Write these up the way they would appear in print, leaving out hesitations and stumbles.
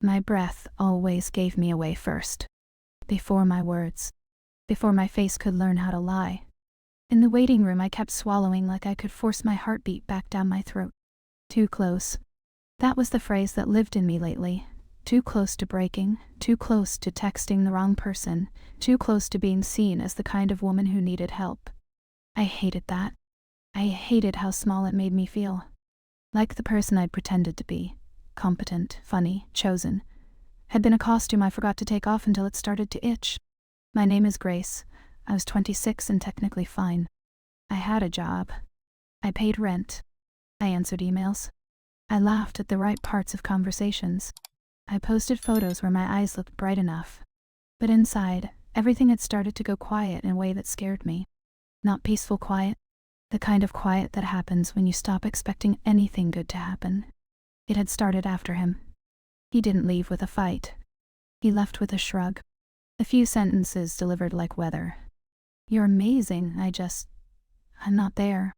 My breath always gave me away first. Before my words. Before my face could learn how to lie. In the waiting room I kept swallowing like I could force my heartbeat back down my throat. Too close. That was the phrase that lived in me lately. Too close to breaking, too close to texting the wrong person, too close to being seen as the kind of woman who needed help. I hated that. I hated how small it made me feel. Like the person I'd pretended to be. Competent, funny, chosen. Had been a costume I forgot to take off until it started to itch. My name is Grace. I was 26 and technically fine. I had a job. I paid rent. I answered emails. I laughed at the right parts of conversations. I posted photos where my eyes looked bright enough. But inside, everything had started to go quiet in a way that scared me. Not peaceful quiet. The kind of quiet that happens when you stop expecting anything good to happen. It had started after him. He didn't leave with a fight. He left with a shrug. A few sentences delivered like weather. "You're amazing, I'm not there."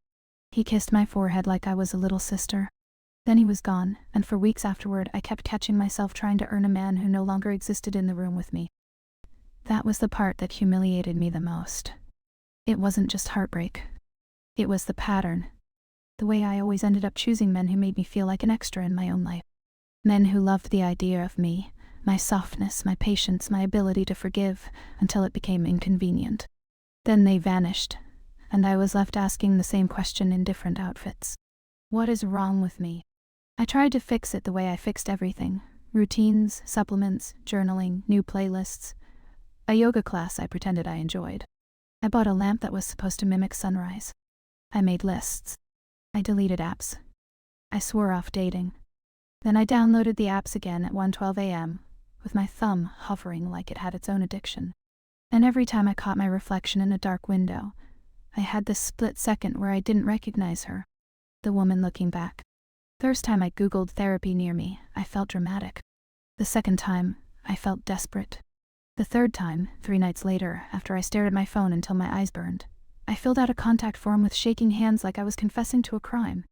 He kissed my forehead like I was a little sister. Then he was gone, and for weeks afterward I kept catching myself trying to earn a man who no longer existed in the room with me. That was the part that humiliated me the most. It wasn't just heartbreak. It was the pattern. The way I always ended up choosing men who made me feel like an extra in my own life. Men who loved the idea of me, my softness, my patience, my ability to forgive, until it became inconvenient. Then they vanished, and I was left asking the same question in different outfits. What is wrong with me? I tried to fix it the way I fixed everything. Routines, supplements, journaling, new playlists. A yoga class I pretended I enjoyed. I bought a lamp that was supposed to mimic sunrise. I made lists. I deleted apps. I swore off dating. Then I downloaded the apps again at 1:12 a.m., with my thumb hovering like it had its own addiction. And every time I caught my reflection in a dark window, I had this split second where I didn't recognize her. The woman looking back. First time I Googled therapy near me, I felt dramatic. The second time, I felt desperate. The third time, 3 nights later, after I stared at my phone until my eyes burned, I filled out a contact form with shaking hands like I was confessing to a crime.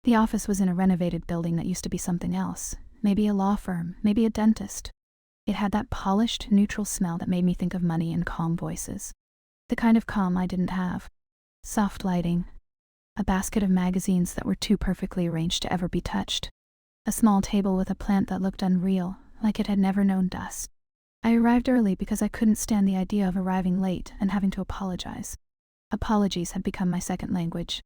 The office was in a renovated building that used to be something else. Maybe a law firm, maybe a dentist. It had that polished, neutral smell that made me think of money and calm voices. The kind of calm I didn't have. Soft lighting. A basket of magazines that were too perfectly arranged to ever be touched. A small table with a plant that looked unreal, like it had never known dust. I arrived early because I couldn't stand the idea of arriving late and having to apologize. Apologies had become my second language.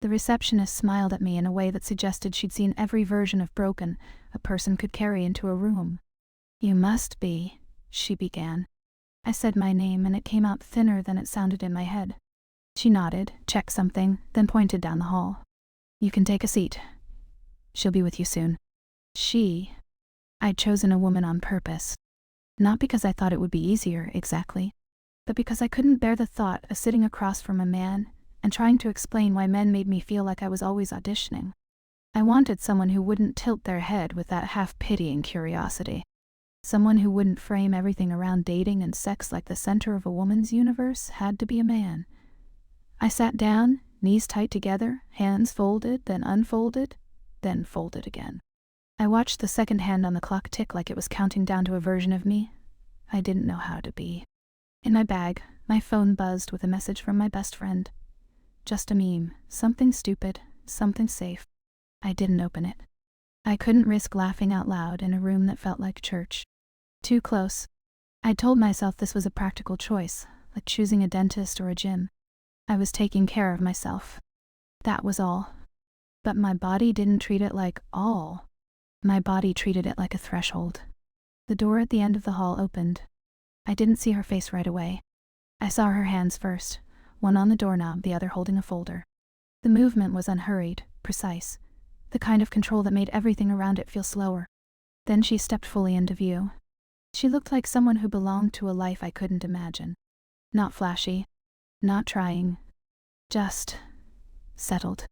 The receptionist smiled at me in a way that suggested she'd seen every version of broken a person could carry into a room. "You must be," she began. I said my name and it came out thinner than it sounded in my head. She nodded, checked something, then pointed down the hall. "You can take a seat. She'll be with you soon." I'd chosen a woman on purpose. Not because I thought it would be easier, exactly, but because I couldn't bear the thought of sitting across from a man and trying to explain why men made me feel like I was always auditioning. I wanted someone who wouldn't tilt their head with that half-pitying curiosity. Someone who wouldn't frame everything around dating and sex like the center of a woman's universe had to be a man. I sat down, knees tight together, hands folded, then unfolded, then folded again. I watched the second hand on the clock tick like it was counting down to a version of me I didn't know how to be. In my bag, my phone buzzed with a message from my best friend. Just a meme, something stupid, something safe. I didn't open it. I couldn't risk laughing out loud in a room that felt like church. Too close. I told myself this was a practical choice, like choosing a dentist or a gym. I was taking care of myself. That was all. But my body didn't treat it like all. My body treated it like a threshold. The door at the end of the hall opened. I didn't see her face right away. I saw her hands first, one on the doorknob, the other holding a folder. The movement was unhurried, precise, the kind of control that made everything around it feel slower. Then she stepped fully into view. She looked like someone who belonged to a life I couldn't imagine. Not flashy, not trying, just settled.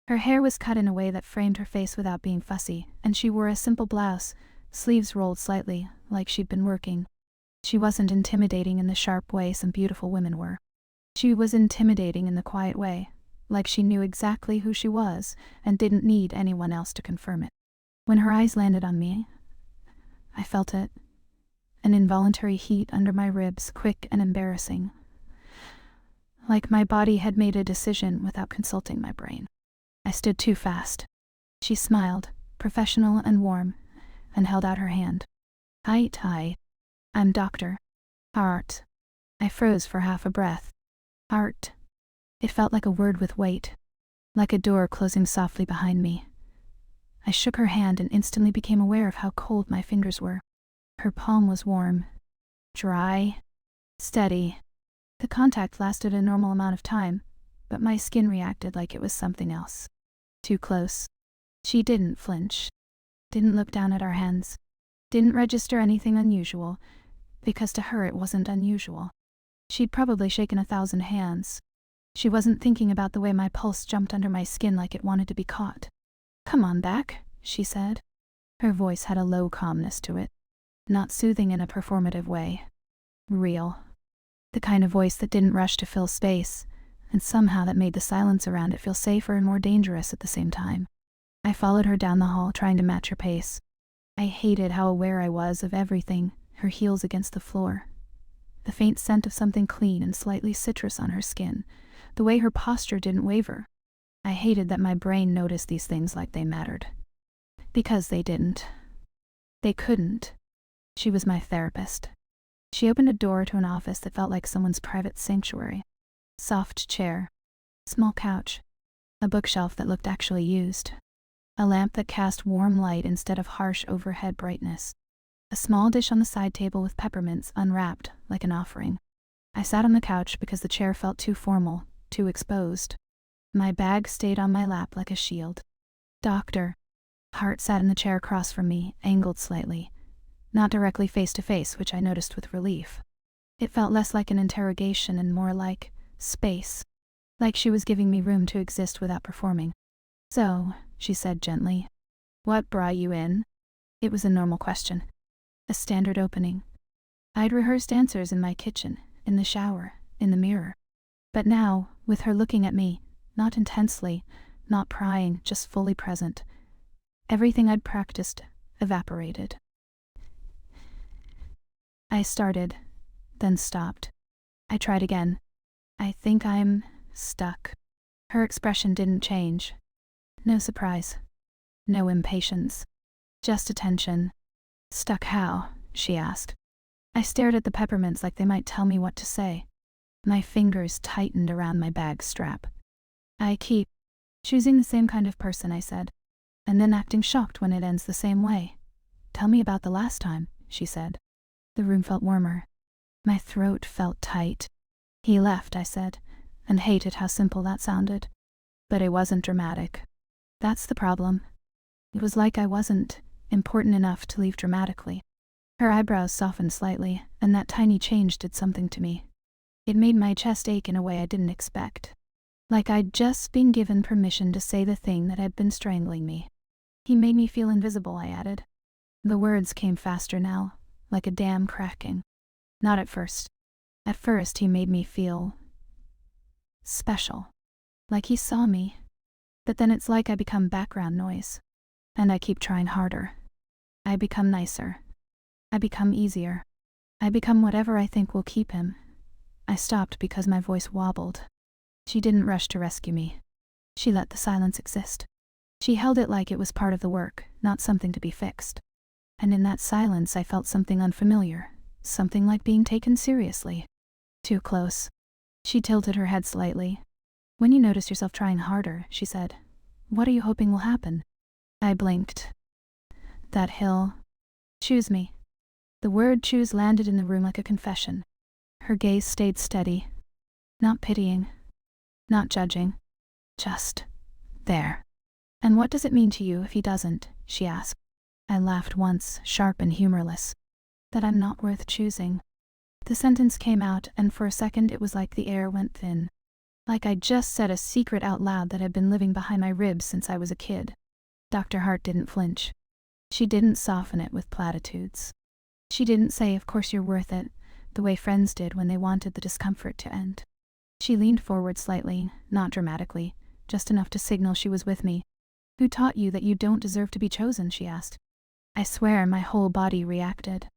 Her hair was cut in a way that framed her face without being fussy, and she wore a simple blouse, sleeves rolled slightly, like she'd been working. She wasn't intimidating in the sharp way some beautiful women were. She was intimidating in the quiet way, like she knew exactly who she was and didn't need anyone else to confirm it. When her eyes landed on me, I felt it. An involuntary heat under my ribs, quick and embarrassing. Like my body had made a decision without consulting my brain. I stood too fast. She smiled, professional and warm, and held out her hand. Hi. I'm Dr. Hart. I froze for half a breath. Hart. It felt like a word with weight, like a door closing softly behind me. I shook her hand and instantly became aware of how cold my fingers were. Her palm was warm, dry, steady. The contact lasted a normal amount of time, but my skin reacted like it was something else. Too close. She didn't flinch, didn't look down at our hands, didn't register anything unusual, because to her it wasn't unusual. She'd probably shaken 1,000 hands. She wasn't thinking about the way my pulse jumped under my skin like it wanted to be caught. Come on back, she said. Her voice had a low calmness to it, not soothing in a performative way. Real. The kind of voice that didn't rush to fill space, and somehow that made the silence around it feel safer and more dangerous at the same time. I followed her down the hall, trying to match her pace. I hated how aware I was of everything, her heels against the floor. The faint scent of something clean and slightly citrus on her skin, the way her posture didn't waver. I hated that my brain noticed these things like they mattered. Because they didn't. They couldn't. She was my therapist. She opened a door to an office that felt like someone's private sanctuary. Soft chair, small couch, a bookshelf that looked actually used, a lamp that cast warm light instead of harsh overhead brightness, a small dish on the side table with peppermints unwrapped like an offering. I sat on the couch because the chair felt too formal, too exposed. My bag stayed on my lap like a shield. Dr. Hart sat in the chair across from me, angled slightly, not directly face to face, which I noticed with relief. It felt less like an interrogation and more like space, like she was giving me room to exist without performing. So, she said gently, what brought you in? It was a normal question, a standard opening. I'd rehearsed answers in my kitchen, in the shower, in the mirror. But now, with her looking at me, not intensely, not prying, just fully present, everything I'd practiced evaporated. I started, then stopped. I tried again. I think I'm stuck. Her expression didn't change. No surprise. No impatience. Just attention. Stuck how? She asked. I stared at the peppermints like they might tell me what to say. My fingers tightened around my bag strap. I keep choosing the same kind of person, I said, and then acting shocked when it ends the same way. Tell me about the last time, she said. The room felt warmer. My throat felt tight. He left, I said, and hated how simple that sounded. But it wasn't dramatic. That's the problem. It was like I wasn't important enough to leave dramatically. Her eyebrows softened slightly, and that tiny change did something to me. It made my chest ache in a way I didn't expect. Like I'd just been given permission to say the thing that had been strangling me. He made me feel invisible, I added. The words came faster now, like a dam cracking. Not at first. At first he made me feel special. Like he saw me. But then it's like I become background noise. And I keep trying harder. I become nicer. I become easier. I become whatever I think will keep him. I stopped because my voice wobbled. She didn't rush to rescue me. She let the silence exist. She held it like it was part of the work, not something to be fixed. And in that silence I felt something unfamiliar, something like being taken seriously. Too close. She tilted her head slightly. When you notice yourself trying harder, she said, what are you hoping will happen? I blinked. That hill. Choose me. The word choose landed in the room like a confession. Her gaze stayed steady. Not pitying. Not judging. Just there. And what does it mean to you if he doesn't? She asked. I laughed once, sharp and humorless. That I'm not worth choosing. The sentence came out, and for a second it was like the air went thin. Like I'd just said a secret out loud that had been living behind my ribs since I was a kid. Dr. Hart didn't flinch. She didn't soften it with platitudes. She didn't say, of course you're worth it, the way friends did when they wanted the discomfort to end. She leaned forward slightly, not dramatically, just enough to signal she was with me. Who taught you that you don't deserve to be chosen? She asked. I swear my whole body reacted.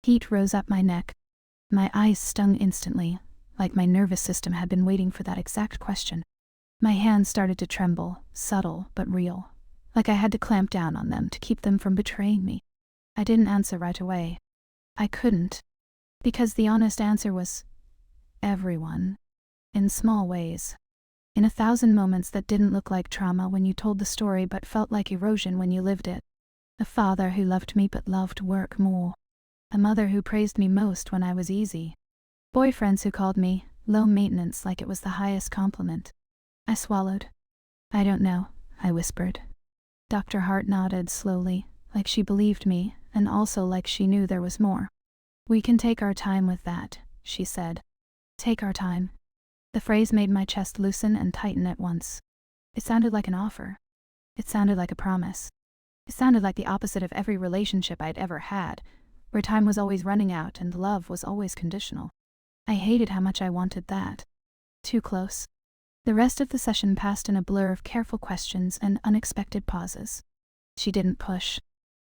Heat rose up my neck. My eyes stung instantly, like my nervous system had been waiting for that exact question. My hands started to tremble, subtle but real, like I had to clamp down on them to keep them from betraying me. I didn't answer right away. I couldn't, because the honest answer was everyone, in small ways. In 1,000 moments that didn't look like trauma when you told the story but felt like erosion when you lived it. A father who loved me but loved work more. A mother who praised me most when I was easy. Boyfriends who called me low maintenance like it was the highest compliment. I swallowed. I don't know, I whispered. Dr. Hart nodded slowly, like she believed me, and also like she knew there was more. We can take our time with that, she said. Take our time. The phrase made my chest loosen and tighten at once. It sounded like an offer. It sounded like a promise. It sounded like the opposite of every relationship I'd ever had, where time was always running out and love was always conditional. I hated how much I wanted that. Too close. The rest of the session passed in a blur of careful questions and unexpected pauses. She didn't push.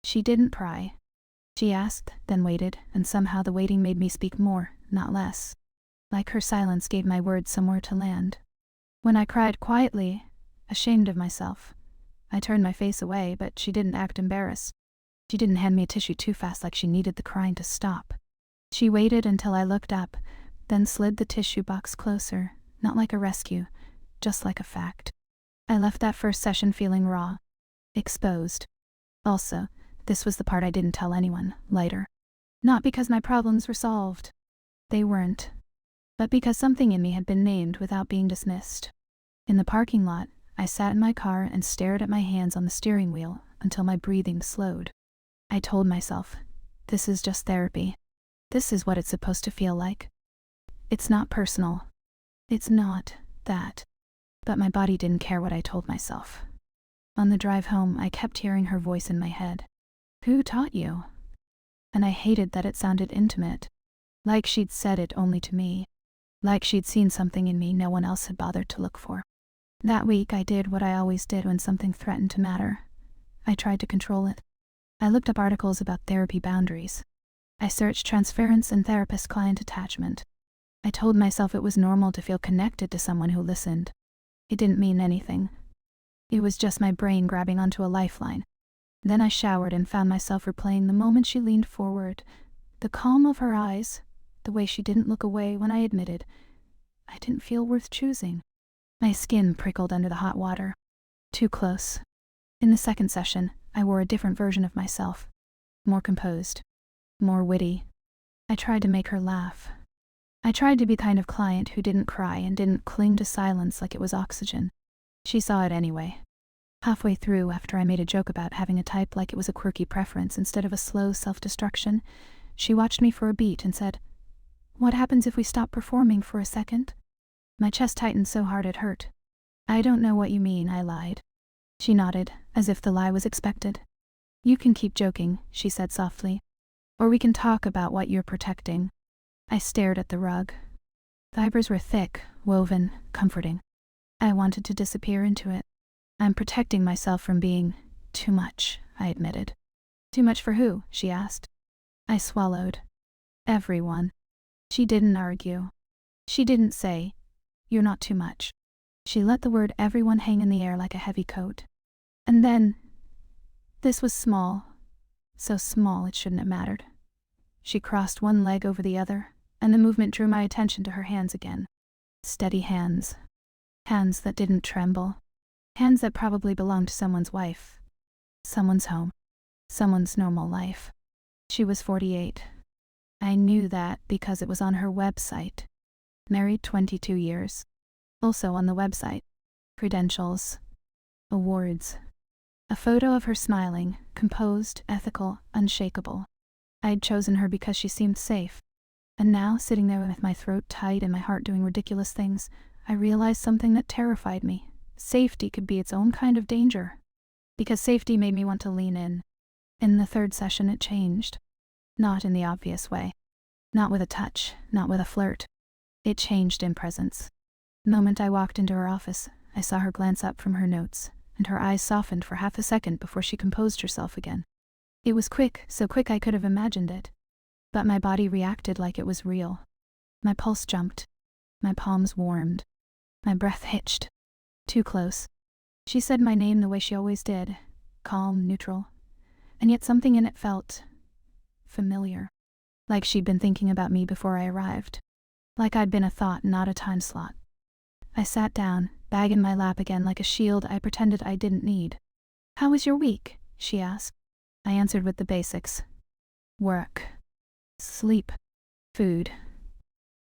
She didn't pry. She asked, then waited, and somehow the waiting made me speak more, not less. Like her silence gave my words somewhere to land. When I cried quietly, ashamed of myself, I turned my face away, but she didn't act embarrassed. She didn't hand me a tissue too fast like she needed the crying to stop. She waited until I looked up, then slid the tissue box closer, not like a rescue, just like a fact. I left that first session feeling raw, exposed. Also, this was the part I didn't tell anyone, lighter. Not because my problems were solved. They weren't. But because something in me had been named without being dismissed. In the parking lot, I sat in my car and stared at my hands on the steering wheel until my breathing slowed. I told myself, this is just therapy. This is what it's supposed to feel like. It's not personal. It's not that. But my body didn't care what I told myself. On the drive home, I kept hearing her voice in my head. Who taught you? And I hated that it sounded intimate. Like she'd said it only to me. Like she'd seen something in me no one else had bothered to look for. That week I did what I always did when something threatened to matter. I tried to control it. I looked up articles about therapy boundaries. I searched transference and therapist-client attachment. I told myself it was normal to feel connected to someone who listened. It didn't mean anything. It was just my brain grabbing onto a lifeline. Then I showered and found myself replaying the moment she leaned forward, the calm of her eyes, the way she didn't look away when I admitted I didn't feel worth choosing. My skin prickled under the hot water. Too close. In the second session, I wore a different version of myself. More composed. More witty. I tried to make her laugh. I tried to be the kind of client who didn't cry and didn't cling to silence like it was oxygen. She saw it anyway. Halfway through, after I made a joke about having a type like it was a quirky preference instead of a slow self-destruction, she watched me for a beat and said, "What happens if we stop performing for a second?" My chest tightened so hard it hurt. "I don't know what you mean," I lied. She nodded, as if the lie was expected. "You can keep joking," she said softly. "Or we can talk about what you're protecting." I stared at the rug. Fibers were thick, woven, comforting. I wanted to disappear into it. "I'm protecting myself from being too much," I admitted. "Too much for who?" she asked. I swallowed. Everyone. She didn't argue. She didn't say, "You're not too much." She let the word everyone hang in the air like a heavy coat. And then, this was small, so small it shouldn't have mattered. She crossed one leg over the other, and the movement drew my attention to her hands again. Steady hands. Hands that didn't tremble. Hands that probably belonged to someone's wife. Someone's home. Someone's normal life. She was 48. I knew that because it was on her website. Married 22 years. Also on the website. Credentials. Awards. A photo of her smiling, composed, ethical, unshakable. I'd chosen her because she seemed safe. And now, sitting there with my throat tight and my heart doing ridiculous things, I realized something that terrified me. Safety could be its own kind of danger. Because safety made me want to lean in. In the third session it changed. Not in the obvious way. Not with a touch, not with a flirt. It changed in presence. The moment I walked into her office, I saw her glance up from her notes, and her eyes softened for half a second before she composed herself again. It was quick, so quick I could have imagined it. But my body reacted like it was real. My pulse jumped. My palms warmed. My breath hitched. Too close. She said my name the way she always did, calm, neutral, and yet something in it felt familiar. Like she'd been thinking about me before I arrived. Like I'd been a thought, not a time slot. I sat down, bag in my lap again like a shield I pretended I didn't need. "How was your week?" she asked. I answered with the basics. Work. Sleep. Food.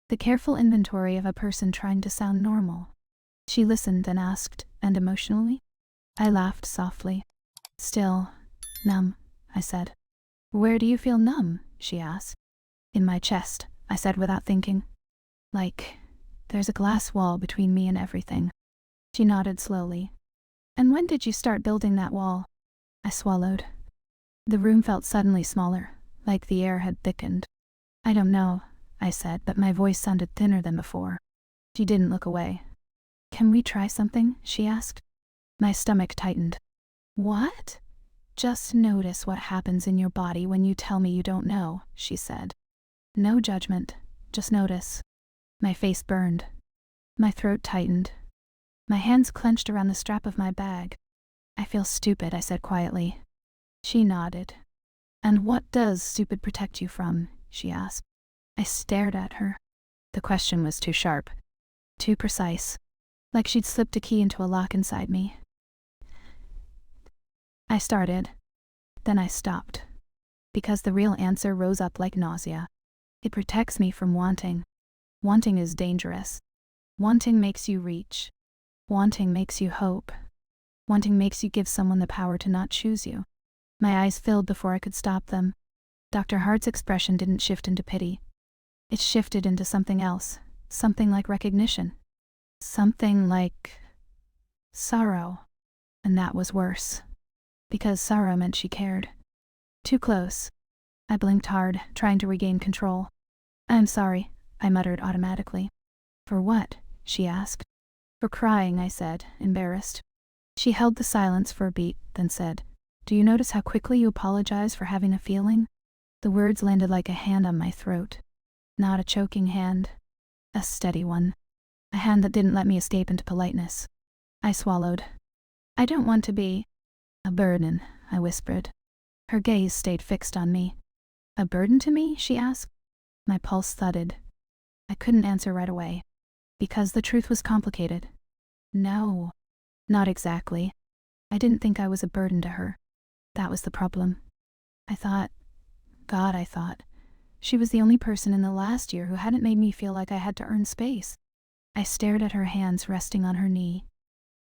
The careful inventory of a person trying to sound normal. She listened and asked, "And emotionally?" I laughed softly. "Still numb," I said. "Where do you feel numb?" she asked. "In my chest," I said without thinking. "Like, there's a glass wall between me and everything." She nodded slowly. "And when did you start building that wall?" I swallowed. The room felt suddenly smaller, like the air had thickened. "I don't know," I said, but my voice sounded thinner than before. She didn't look away. "Can we try something?" she asked. My stomach tightened. "What?" "Just notice what happens in your body when you tell me you don't know," she said. "No judgment, just notice." My face burned. My throat tightened. My hands clenched around the strap of my bag. "I feel stupid," I said quietly. She nodded. "And what does stupid protect you from?" she asked. I stared at her. The question was too sharp, too precise, like she'd slipped a key into a lock inside me. I started. Then I stopped. Because the real answer rose up like nausea. It protects me from wanting. Wanting is dangerous. Wanting makes you reach. Wanting makes you hope. Wanting makes you give someone the power to not choose you. My eyes filled before I could stop them. Dr. Hart's expression didn't shift into pity. It shifted into something else, something like recognition. Something like sorrow. And that was worse. Because sorrow meant she cared. Too close. I blinked hard, trying to regain control. "I'm sorry," I muttered automatically. "For what?" she asked. "For crying," I said, embarrassed. She held the silence for a beat, then said, "Do you notice how quickly you apologize for having a feeling?" The words landed like a hand on my throat. Not a choking hand. A steady one. A hand that didn't let me escape into politeness. I swallowed. "I don't want to be a burden," I whispered. Her gaze stayed fixed on me. "A burden to me?" she asked. My pulse thudded. I couldn't answer right away. Because the truth was complicated. No. Not exactly. I didn't think I was a burden to her. That was the problem. I thought, she was the only person in the last year who hadn't made me feel like I had to earn space. I stared at her hands resting on her knee.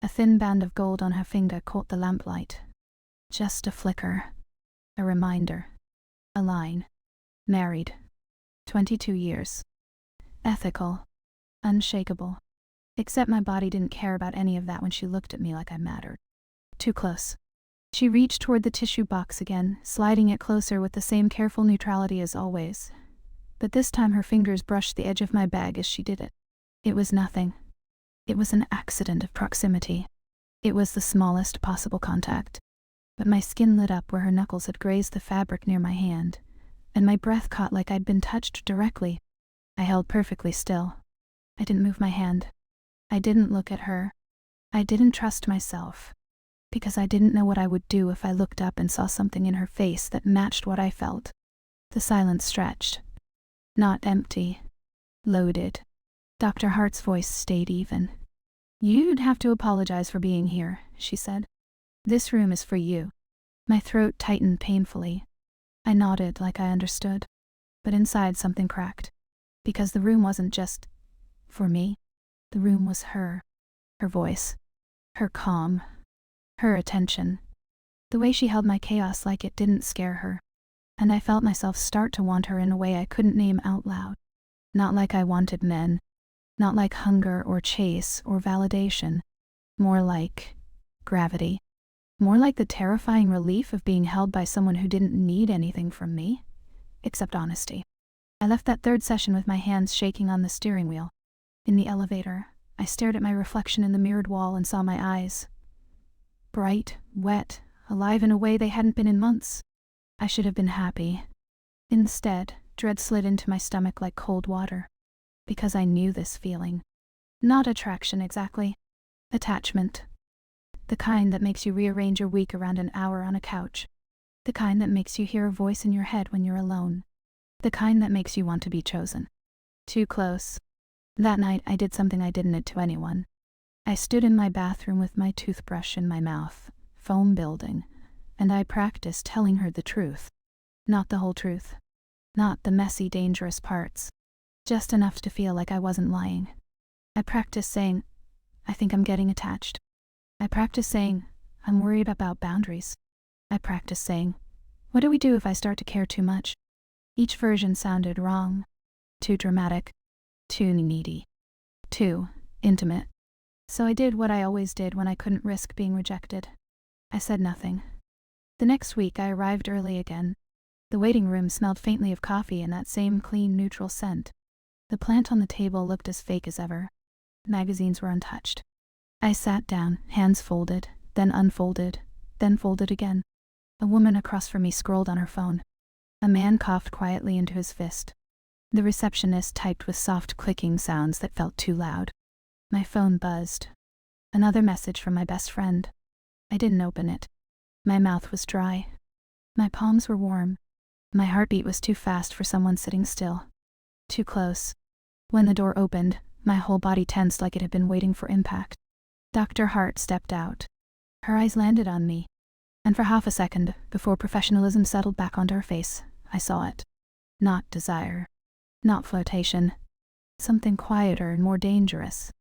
A thin band of gold on her finger caught the lamplight. Just a flicker. A reminder. A line. Married. 22 years. Ethical. Unshakable. Except my body didn't care about any of that when she looked at me like I mattered. Too close. She reached toward the tissue box again, sliding it closer with the same careful neutrality as always. But this time her fingers brushed the edge of my bag as she did it. It was nothing. It was an accident of proximity. It was the smallest possible contact. But my skin lit up where her knuckles had grazed the fabric near my hand, and my breath caught like I'd been touched directly. I held perfectly still. I didn't move my hand. I didn't look at her. I didn't trust myself. Because I didn't know what I would do if I looked up and saw something in her face that matched what I felt. The silence stretched. Not empty. Loaded. Dr. Hart's voice stayed even. "You'd have to apologize for being here," she said. "This room is for you." My throat tightened painfully. I nodded like I understood. But inside something cracked. Because the room wasn't just for me. The room was her. Her voice. Her calm. Her attention. The way she held my chaos like it didn't scare her. And I felt myself start to want her in a way I couldn't name out loud. Not like I wanted men. Not like hunger or chase or validation. More like gravity. More like the terrifying relief of being held by someone who didn't need anything from me. Except honesty. I left that third session with my hands shaking on the steering wheel. In the elevator, I stared at my reflection in the mirrored wall and saw my eyes. Bright, wet, alive in a way they hadn't been in months. I should have been happy. Instead, dread slid into my stomach like cold water. Because I knew this feeling. Not attraction exactly. Attachment. The kind that makes you rearrange your week around an hour on a couch. The kind that makes you hear a voice in your head when you're alone. The kind that makes you want to be chosen. Too close. That night I did something I didn't admit to anyone. I stood in my bathroom with my toothbrush in my mouth, foam building, and I practiced telling her the truth. Not the whole truth. Not the messy, dangerous parts. Just enough to feel like I wasn't lying. I practiced saying, I think I'm getting attached. I practiced saying, I'm worried about boundaries. I practiced saying, what do we do if I start to care too much? Each version sounded wrong. Too dramatic. Too needy. Too intimate. So I did what I always did when I couldn't risk being rejected. I said nothing. The next week I arrived early again. The waiting room smelled faintly of coffee and that same clean, neutral scent. The plant on the table looked as fake as ever. Magazines were untouched. I sat down, hands folded, then unfolded, then folded again. A woman across from me scrolled on her phone. A man coughed quietly into his fist. The receptionist typed with soft clicking sounds that felt too loud. My phone buzzed. Another message from my best friend. I didn't open it. My mouth was dry. My palms were warm. My heartbeat was too fast for someone sitting still. Too close. When the door opened, my whole body tensed like it had been waiting for impact. Dr. Hart stepped out. Her eyes landed on me. And for half a second, before professionalism settled back onto her face, I saw it. Not desire. Not flirtation. Something quieter and more dangerous.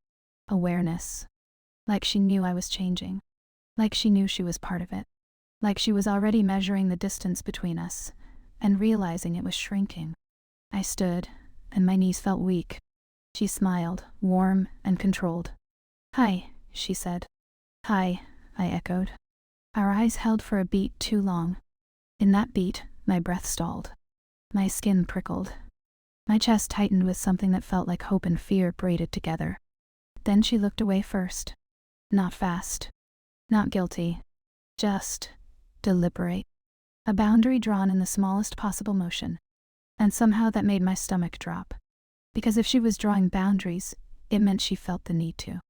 Awareness. Like she knew I was changing. Like she knew she was part of it. Like she was already measuring the distance between us, and realizing it was shrinking. I stood, and my knees felt weak. She smiled, warm and controlled. Hi, she said. Hi, I echoed. Our eyes held for a beat too long. In that beat, my breath stalled. My skin prickled. My chest tightened with something that felt like hope and fear braided together. Then she looked away first. Not fast. Not guilty. Just deliberate. A boundary drawn in the smallest possible motion. And somehow that made my stomach drop. Because if she was drawing boundaries, it meant she felt the need to.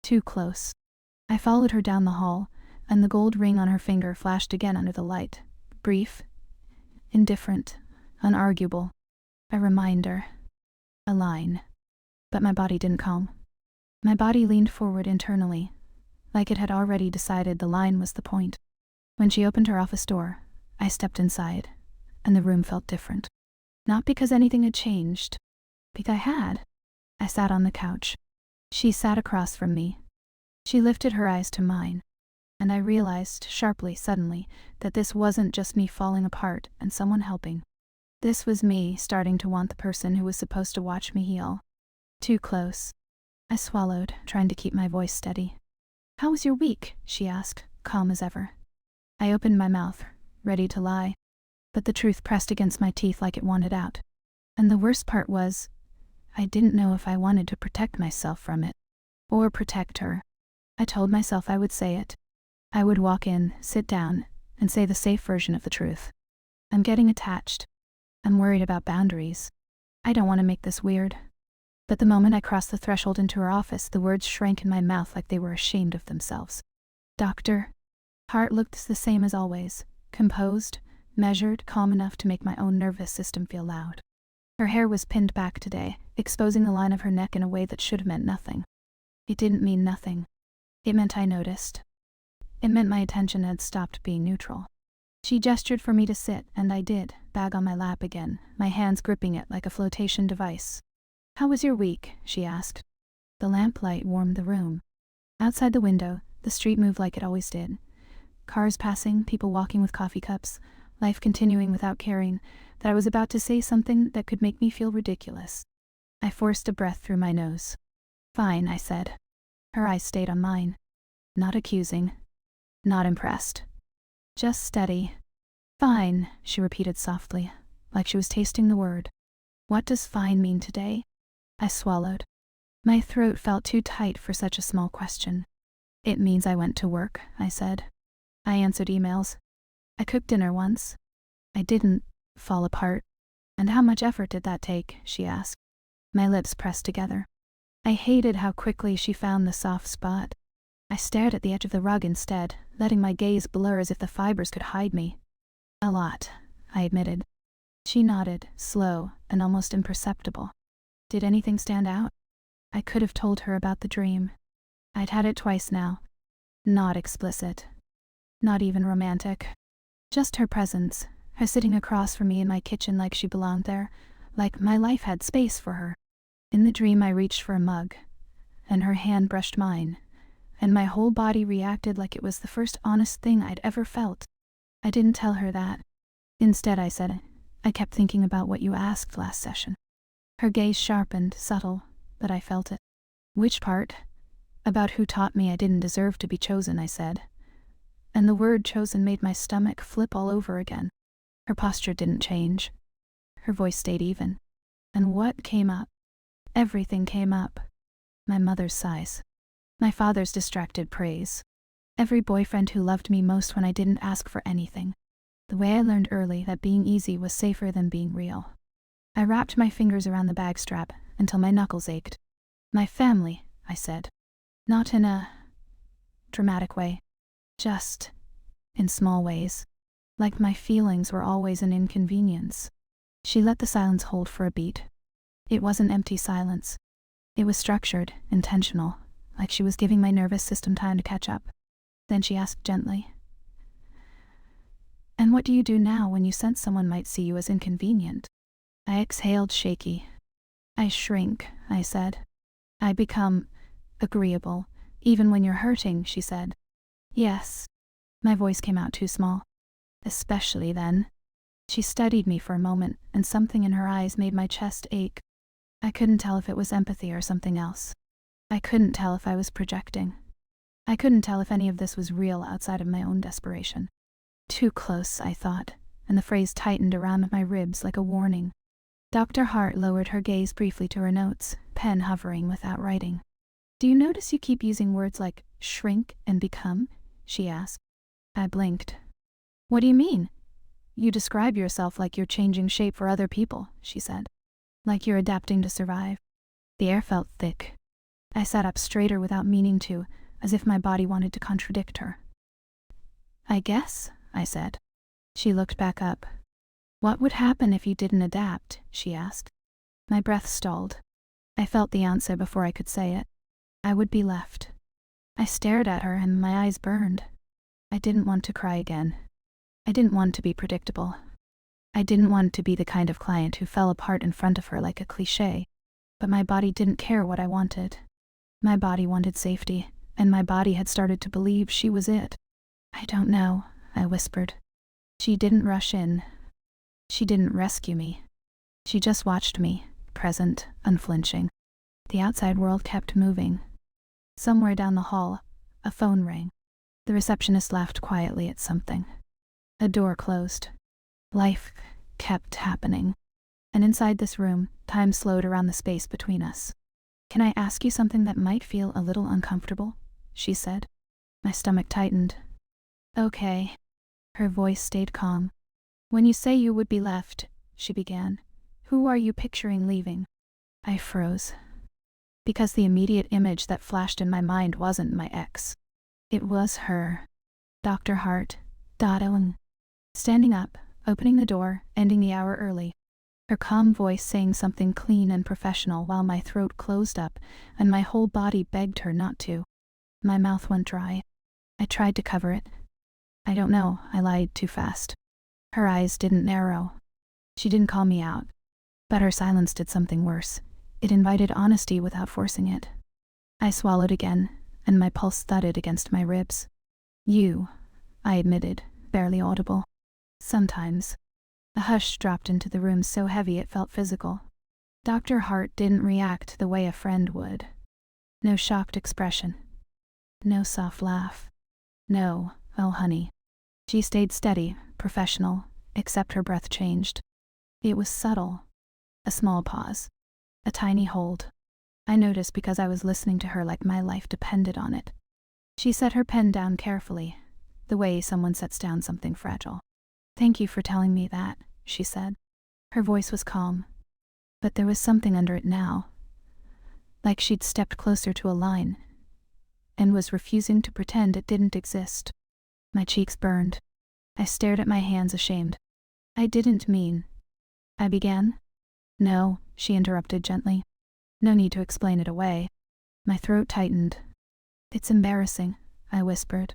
Too close. I followed her down the hall, and the gold ring on her finger flashed again under the light. Brief. Indifferent. Unarguable. A reminder. A line. But my body didn't calm. My body leaned forward internally, like it had already decided the line was the point. When she opened her office door, I stepped inside, and the room felt different. Not because anything had changed, because I had. I sat on the couch. She sat across from me. She lifted her eyes to mine, and I realized sharply, suddenly, that this wasn't just me falling apart and someone helping. This was me starting to want the person who was supposed to watch me heal. Too close. I swallowed, trying to keep my voice steady. How was your week? She asked, calm as ever. I opened my mouth, ready to lie. But the truth pressed against my teeth like it wanted out. And the worst part was, I didn't know if I wanted to protect myself from it. Or protect her. I told myself I would say it. I would walk in, sit down, and say the safe version of the truth. I'm getting attached. I'm worried about boundaries. I don't want to make this weird. But the moment I crossed the threshold into her office, the words shrank in my mouth like they were ashamed of themselves. Doctor. Hart looked the same as always, composed, measured, calm enough to make my own nervous system feel loud. Her hair was pinned back today, exposing the line of her neck in a way that should have meant nothing. It didn't mean nothing. It meant I noticed. It meant my attention had stopped being neutral. She gestured for me to sit, and I did, bag on my lap again, my hands gripping it like a flotation device. How was your week? She asked. The lamplight warmed the room. Outside the window, the street moved like it always did. Cars passing, people walking with coffee cups, life continuing without caring that I was about to say something that could make me feel ridiculous. I forced a breath through my nose. Fine, I said. Her eyes stayed on mine. Not accusing. Not impressed. Just steady. Fine, she repeated softly, like she was tasting the word. What does fine mean today? I swallowed. My throat felt too tight for such a small question. It means I went to work, I said. I answered emails. I cooked dinner once. I didn't fall apart. And how much effort did that take? She asked. My lips pressed together. I hated how quickly she found the soft spot. I stared at the edge of the rug instead, letting my gaze blur as if the fibers could hide me. A lot, I admitted. She nodded, slow and almost imperceptible. Did anything stand out? I could have told her about the dream. I'd had it twice now. Not explicit. Not even romantic. Just her presence, her sitting across from me in my kitchen like she belonged there, like my life had space for her. In the dream I reached for a mug, and her hand brushed mine, and my whole body reacted like it was the first honest thing I'd ever felt. I didn't tell her that. Instead I said, I kept thinking about what you asked last session. Her gaze sharpened, subtle, but I felt it. Which part? About who taught me I didn't deserve to be chosen, I said. And the word chosen made my stomach flip all over again. Her posture didn't change. Her voice stayed even. And what came up? Everything came up. My mother's sighs. My father's distracted praise. Every boyfriend who loved me most when I didn't ask for anything. The way I learned early that being easy was safer than being real. I wrapped my fingers around the bag strap until my knuckles ached. My family, I said. Not in a dramatic way. Just in small ways. Like my feelings were always an inconvenience. She let the silence hold for a beat. It wasn't empty silence. It was structured, intentional, like she was giving my nervous system time to catch up. Then she asked gently, "And what do you do now when you sense someone might see you as inconvenient?" I exhaled, shaky. "I shrink," I said. "I become agreeable, even when you're hurting," she said. "Yes." My voice came out too small. "Especially then." She studied me for a moment, and something in her eyes made my chest ache. I couldn't tell if it was empathy or something else. I couldn't tell if I was projecting. I couldn't tell if any of this was real outside of my own desperation. Too close, I thought, and the phrase tightened around my ribs like a warning. Dr. Hart lowered her gaze briefly to her notes, pen hovering without writing. "Do you notice you keep using words like shrink and become?" she asked. I blinked. "What do you mean?" "You describe yourself like you're changing shape for other people," she said. "Like you're adapting to survive." The air felt thick. I sat up straighter without meaning to, as if my body wanted to contradict her. "I guess," I said. She looked back up. "What would happen if you didn't adapt?" she asked. My breath stalled. I felt the answer before I could say it. I would be left. I stared at her and my eyes burned. I didn't want to cry again. I didn't want to be predictable. I didn't want to be the kind of client who fell apart in front of her like a cliché. But my body didn't care what I wanted. My body wanted safety, and my body had started to believe she was it. "I don't know," I whispered. She didn't rush in. She didn't rescue me. She just watched me, present, unflinching. The outside world kept moving. Somewhere down the hall, a phone rang. The receptionist laughed quietly at something. A door closed. Life kept happening. And inside this room, time slowed around the space between us. "Can I ask you something that might feel a little uncomfortable?" she said. My stomach tightened. "Okay." Her voice stayed calm. "When you say you would be left," she began, "who are you picturing leaving?" I froze. Because the immediate image that flashed in my mind wasn't my ex. It was her. Dr. Hart. Dotting. Standing up, opening the door, ending the hour early. Her calm voice saying something clean and professional while my throat closed up and my whole body begged her not to. My mouth went dry. I tried to cover it. "I don't know," I lied too fast. Her eyes didn't narrow. She didn't call me out. But her silence did something worse. It invited honesty without forcing it. I swallowed again, and my pulse thudded against my ribs. "You," I admitted, barely audible. "Sometimes." A hush dropped into the room so heavy it felt physical. Dr. Hart didn't react the way a friend would. No shocked expression. No soft laugh. No, "Oh honey." She stayed steady, professional, except her breath changed. It was subtle. A small pause. A tiny hold. I noticed because I was listening to her like my life depended on it. She set her pen down carefully, the way someone sets down something fragile. "Thank you for telling me that," she said. Her voice was calm, but there was something under it now, like she'd stepped closer to a line and was refusing to pretend it didn't exist. My cheeks burned. I stared at my hands, ashamed. "I didn't mean," I began. "No," she interrupted gently. "No need to explain it away." My throat tightened. "It's embarrassing," I whispered.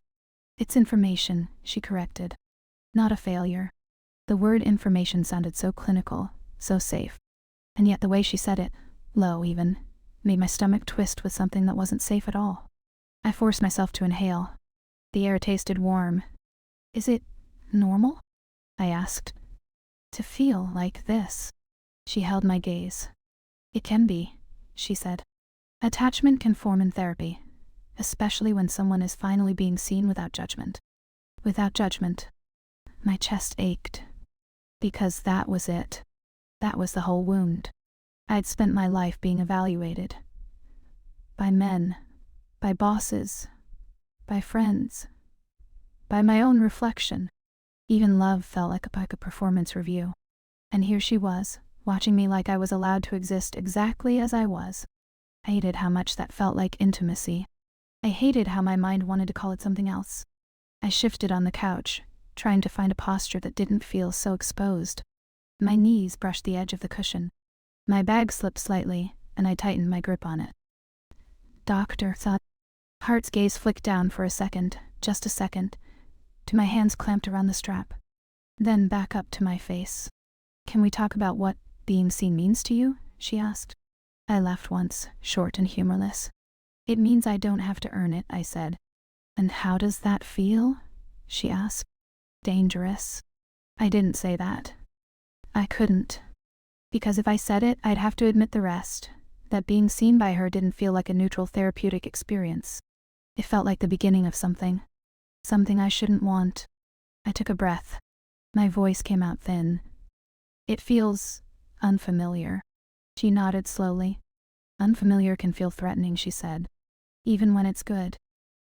"It's information," she corrected. "Not a failure." The word information sounded so clinical, so safe. And yet the way she said it, low even, made my stomach twist with something that wasn't safe at all. I forced myself to inhale. The air tasted warm. "Is it normal?" I asked. "To feel like this?" She held my gaze. "It can be," she said. "Attachment can form in therapy, especially when someone is finally being seen without judgment." Without judgment. My chest ached. Because that was it. That was the whole wound. I'd spent my life being evaluated. By men. By bosses. By friends. By my own reflection. Even love felt like a performance review. And here she was, watching me like I was allowed to exist exactly as I was. I hated how much that felt like intimacy. I hated how my mind wanted to call it something else. I shifted on the couch, trying to find a posture that didn't feel so exposed. My knees brushed the edge of the cushion. My bag slipped slightly, and I tightened my grip on it. "Doctor," thought. Hart's gaze flicked down for a second, just a second, to my hands clamped around the strap. Then back up to my face. "Can we talk about what being seen means to you?" she asked. I laughed once, short and humorless. "It means I don't have to earn it," I said. "And how does that feel?" she asked. "Dangerous." I didn't say that. I couldn't. Because if I said it, I'd have to admit the rest, that being seen by her didn't feel like a neutral therapeutic experience. It felt like the beginning of something. Something I shouldn't want. I took a breath. My voice came out thin. "It feels unfamiliar." She nodded slowly. "Unfamiliar can feel threatening," she said. "Even when it's good."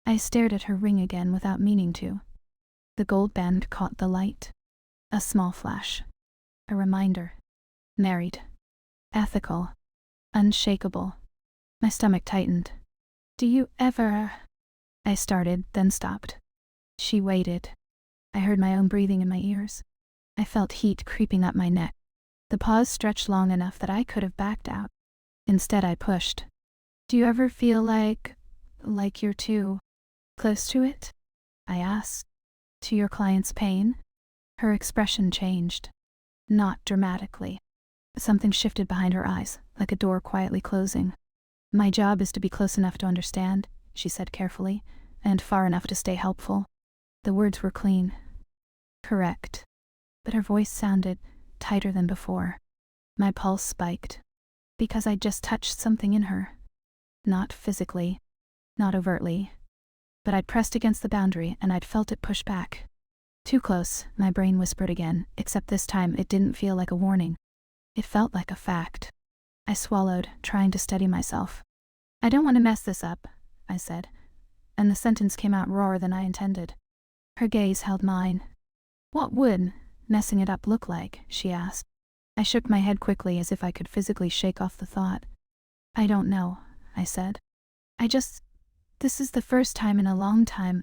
I stared at her ring again without meaning to. The gold band caught the light. A small flash. A reminder. Married. Ethical. Unshakable. My stomach tightened. "Do you ever—" I started, then stopped. She waited. I heard my own breathing in my ears. I felt heat creeping up my neck. The pause stretched long enough that I could have backed out. Instead, I pushed. "Do you ever feel like you're too close to it?" I asked. "To your client's pain?" Her expression changed. Not dramatically. Something shifted behind her eyes, like a door quietly closing. "My job is to be close enough to understand," she said carefully, "and far enough to stay helpful." The words were clean. Correct. But her voice sounded tighter than before. My pulse spiked. Because I'd just touched something in her. Not physically. Not overtly. But I'd pressed against the boundary and I'd felt it push back. "Too close," my brain whispered again, except this time it didn't feel like a warning. It felt like a fact. I swallowed, trying to steady myself. "I don't want to mess this up," I said, and the sentence came out rawer than I intended. Her gaze held mine. "What would messing it up look like?" she asked. I shook my head quickly as if I could physically shake off the thought. "I don't know," I said. This is the first time in a long time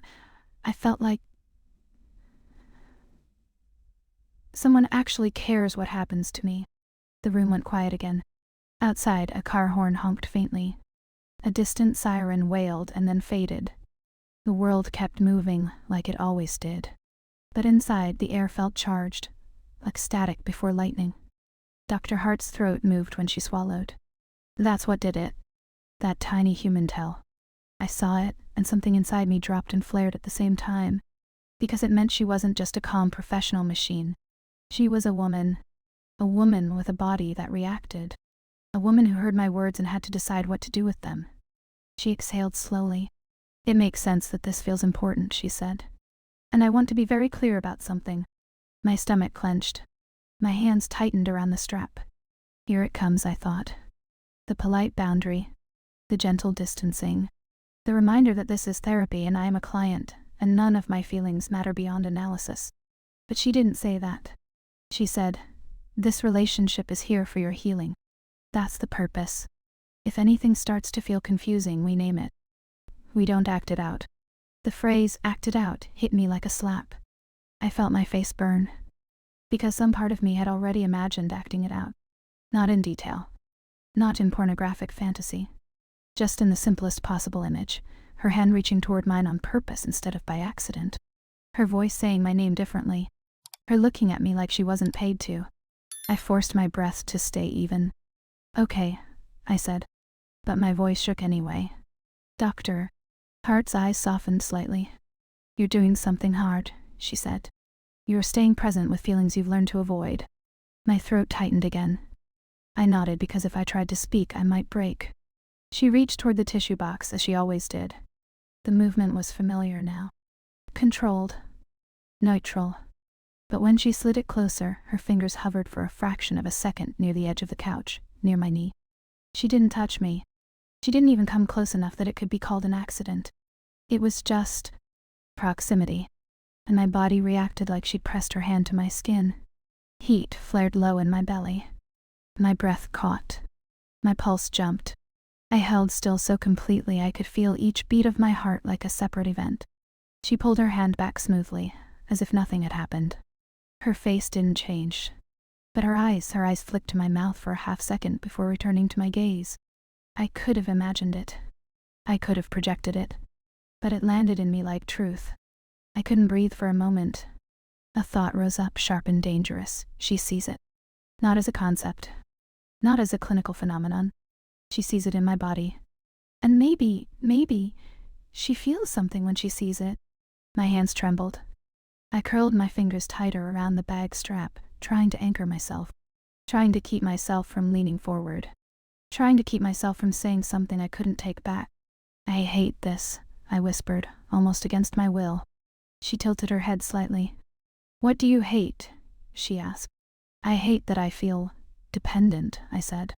I felt like someone actually cares what happens to me." The room went quiet again. Outside, a car horn honked faintly. A distant siren wailed and then faded. The world kept moving like it always did. But inside, the air felt charged, like static before lightning. Dr. Hart's throat moved when she swallowed. That's what did it. That tiny human tell. I saw it, and something inside me dropped and flared at the same time, because it meant she wasn't just a calm professional machine. She was a woman with a body that reacted, a woman who heard my words and had to decide what to do with them. She exhaled slowly. "It makes sense that this feels important," she said. "And I want to be very clear about something." My stomach clenched. My hands tightened around the strap. Here it comes, I thought. The polite boundary, the gentle distancing, the reminder that this is therapy and I am a client, and none of my feelings matter beyond analysis. But she didn't say that. She said, "This relationship is here for your healing. That's the purpose. If anything starts to feel confusing, we name it. We don't act it out." The phrase "act it out" hit me like a slap. I felt my face burn. Because some part of me had already imagined acting it out. Not in detail. Not in pornographic fantasy. Just in the simplest possible image, her hand reaching toward mine on purpose instead of by accident. Her voice saying my name differently. Her looking at me like she wasn't paid to. I forced my breath to stay even. "Okay," I said. But my voice shook anyway. "Doctor." Hart's eyes softened slightly. "You're doing something hard," she said. "You're staying present with feelings you've learned to avoid." My throat tightened again. I nodded because if I tried to speak, I might break. She reached toward the tissue box as she always did. The movement was familiar now. Controlled. Neutral. But when she slid it closer, her fingers hovered for a fraction of a second near the edge of the couch, near my knee. She didn't touch me. She didn't even come close enough that it could be called an accident. It was just proximity. And my body reacted like she'd pressed her hand to my skin. Heat flared low in my belly. My breath caught. My pulse jumped. I held still so completely I could feel each beat of my heart like a separate event. She pulled her hand back smoothly, as if nothing had happened. Her face didn't change. But her eyes flicked to my mouth for a half-second before returning to my gaze. I could have imagined it. I could have projected it. But it landed in me like truth. I couldn't breathe for a moment. A thought rose up, sharp and dangerous. She sees it. Not as a concept. Not as a clinical phenomenon. She sees it in my body. And maybe, she feels something when she sees it. My hands trembled. I curled my fingers tighter around the bag strap, trying to anchor myself. Trying to keep myself from leaning forward. Trying to keep myself from saying something I couldn't take back. "I hate this," I whispered, almost against my will. She tilted her head slightly. "What do you hate?" she asked. "I hate that I feel dependent," I said.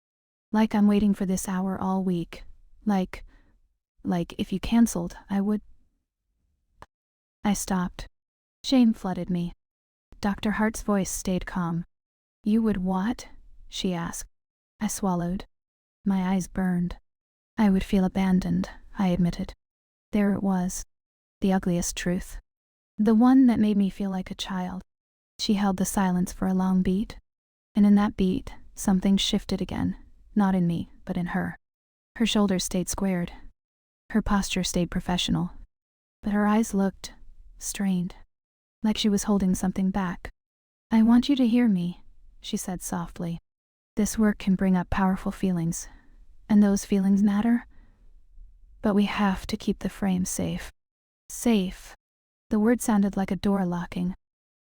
"Like I'm waiting for this hour all week. Like if you canceled, I would..." I stopped. Shame flooded me. Dr. Hart's voice stayed calm. "You would what?" she asked. I swallowed. My eyes burned. "I would feel abandoned," I admitted. There it was. The ugliest truth. The one that made me feel like a child. She held the silence for a long beat. And in that beat, something shifted again. Not in me, but in her. Her shoulders stayed squared. Her posture stayed professional. But her eyes looked strained. Like she was holding something back. "I want you to hear me," she said softly. "This work can bring up powerful feelings. And those feelings matter. But we have to keep the frame safe." Safe. The word sounded like a door locking.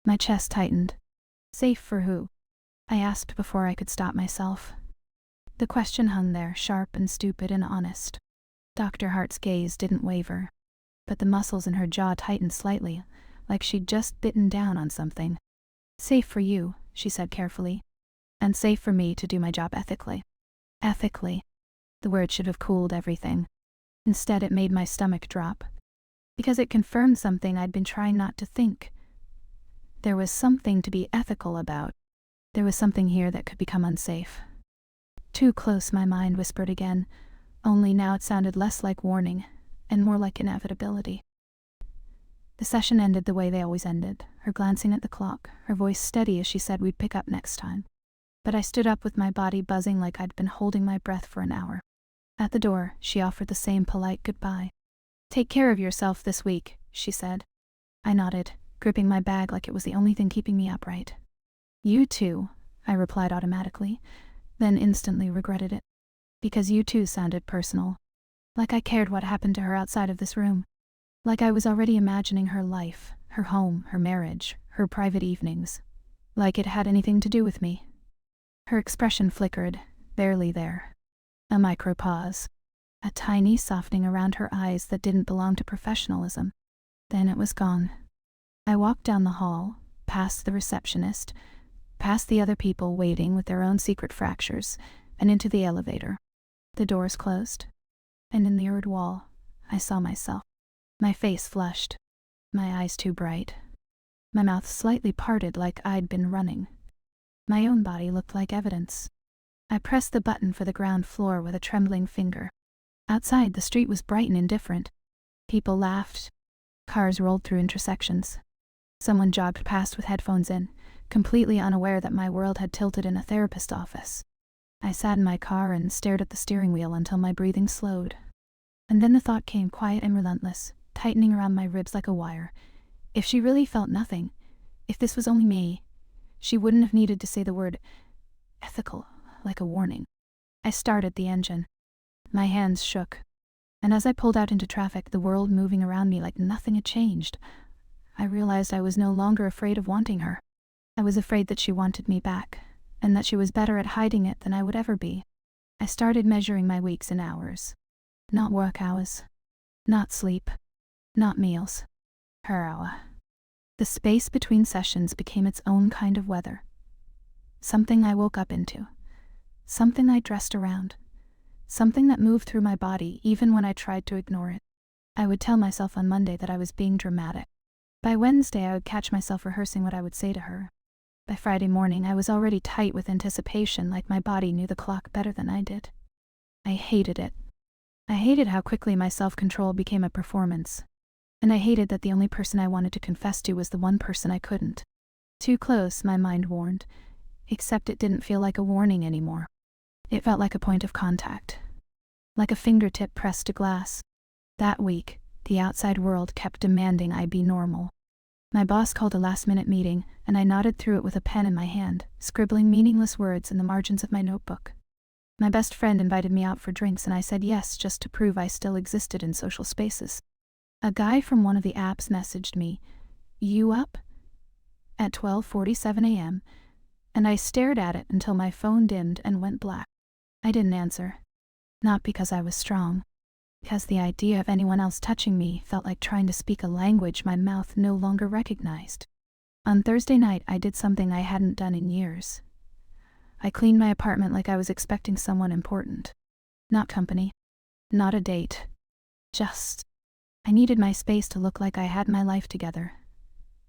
My chest tightened. "Safe for who?" I asked before I could stop myself. The question hung there, sharp and stupid and honest. Dr. Hart's gaze didn't waver. But the muscles in her jaw tightened slightly, like she'd just bitten down on something. "Safe for you," she said carefully. "And safe for me to do my job ethically." Ethically. The word should have cooled everything. Instead, it made my stomach drop. Because it confirmed something I'd been trying not to think. There was something to be ethical about. There was something here that could become unsafe. "Too close," my mind whispered again, only now it sounded less like warning, and more like inevitability. The session ended the way they always ended, her glancing at the clock, her voice steady as she said we'd pick up next time. But I stood up with my body buzzing like I'd been holding my breath for an hour. At the door, she offered the same polite goodbye. "Take care of yourself this week," she said. I nodded, gripping my bag like it was the only thing keeping me upright. "You too," I replied automatically, then instantly regretted it. Because you too sounded personal. Like I cared what happened to her outside of this room. Like I was already imagining her life, her home, her marriage, her private evenings. Like it had anything to do with me. Her expression flickered, barely there. A micro pause. A tiny softening around her eyes that didn't belong to professionalism. Then it was gone. I walked down the hall, past the receptionist, past the other people waiting with their own secret fractures, and into the elevator. The doors closed, and in the mirrored wall, I saw myself. My face flushed, my eyes too bright. my mouth slightly parted like I'd been running. My own body looked like evidence. I pressed the button for the ground floor with a trembling finger. Outside, the street was bright and indifferent. People laughed. Cars rolled through intersections. Someone jogged past with headphones in, completely unaware that my world had tilted in a therapist's office. I sat in my car and stared at the steering wheel until my breathing slowed. And then the thought came, quiet and relentless, tightening around my ribs like a wire. If she really felt nothing, if this was only me, she wouldn't have needed to say the word ethical, like a warning. I started the engine. My hands shook. And as I pulled out into traffic, the world moving around me like nothing had changed, I realized I was no longer afraid of wanting her. I was afraid that she wanted me back, and that she was better at hiding it than I would ever be. I started measuring my weeks in hours. Not work hours. Not sleep. Not meals. Her hour. The space between sessions became its own kind of weather. Something I woke up into. Something I dressed around. Something that moved through my body even when I tried to ignore it. I would tell myself on Monday that I was being dramatic. By Wednesday, I would catch myself rehearsing what I would say to her. By Friday morning, I was already tight with anticipation, like my body knew the clock better than I did. I hated it. I hated how quickly my self-control became a performance. And I hated that the only person I wanted to confess to was the one person I couldn't. Too close, my mind warned. Except it didn't feel like a warning anymore. It felt like a point of contact. Like a fingertip pressed to glass. That week, the outside world kept demanding I be normal. My boss called a last-minute meeting, and I nodded through it with a pen in my hand, scribbling meaningless words in the margins of my notebook. My best friend invited me out for drinks, and I said yes just to prove I still existed in social spaces. A guy from one of the apps messaged me, "You up?" at 12:47 a.m., and I stared at it until my phone dimmed and went black. I didn't answer. Not because I was strong. Because the idea of anyone else touching me felt like trying to speak a language my mouth no longer recognized. On Thursday night, I did something I hadn't done in years. I cleaned my apartment like I was expecting someone important. Not company. Not a date. Just. I needed my space to look like I had my life together.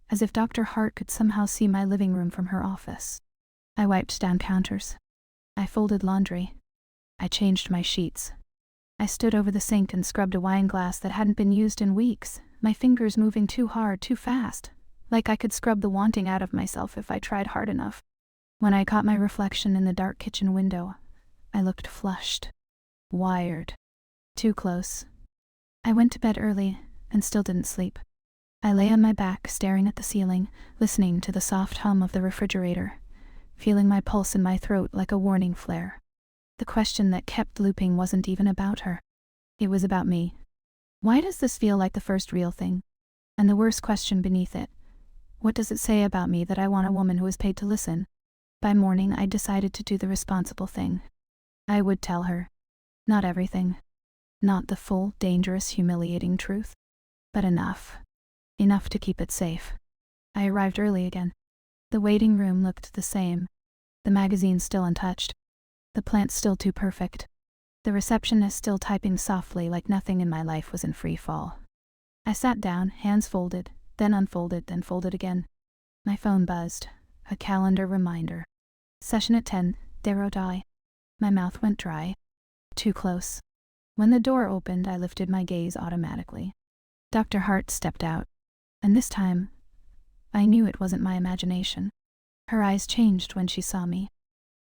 As if Dr. Hart could somehow see my living room from her office. I wiped down counters. I folded laundry. I changed my sheets. I stood over the sink and scrubbed a wine glass that hadn't been used in weeks, my fingers moving too hard, too fast, like I could scrub the wanting out of myself if I tried hard enough. When I caught my reflection in the dark kitchen window, I looked flushed, wired, too close. I went to bed early and still didn't sleep. I lay on my back, staring at the ceiling, listening to the soft hum of the refrigerator, feeling my pulse in my throat like a warning flare. The question that kept looping wasn't even about her. It was about me. Why does this feel like the first real thing? And the worst question beneath it. What does it say about me that I want a woman who is paid to listen? By morning, I decided to do the responsible thing. I would tell her. Not everything. Not the full, dangerous, humiliating truth. But enough. Enough to keep it safe. I arrived early again. The waiting room looked the same. The magazine still untouched. The plant still too perfect. The receptionist still typing softly like nothing in my life was in free fall. I sat down, hands folded, then unfolded, then folded again. My phone buzzed. A calendar reminder. Session at 10, there die. My mouth went dry. Too close. When the door opened, I lifted my gaze automatically. Dr. Hart stepped out. And this time, I knew it wasn't my imagination. Her eyes changed when she saw me.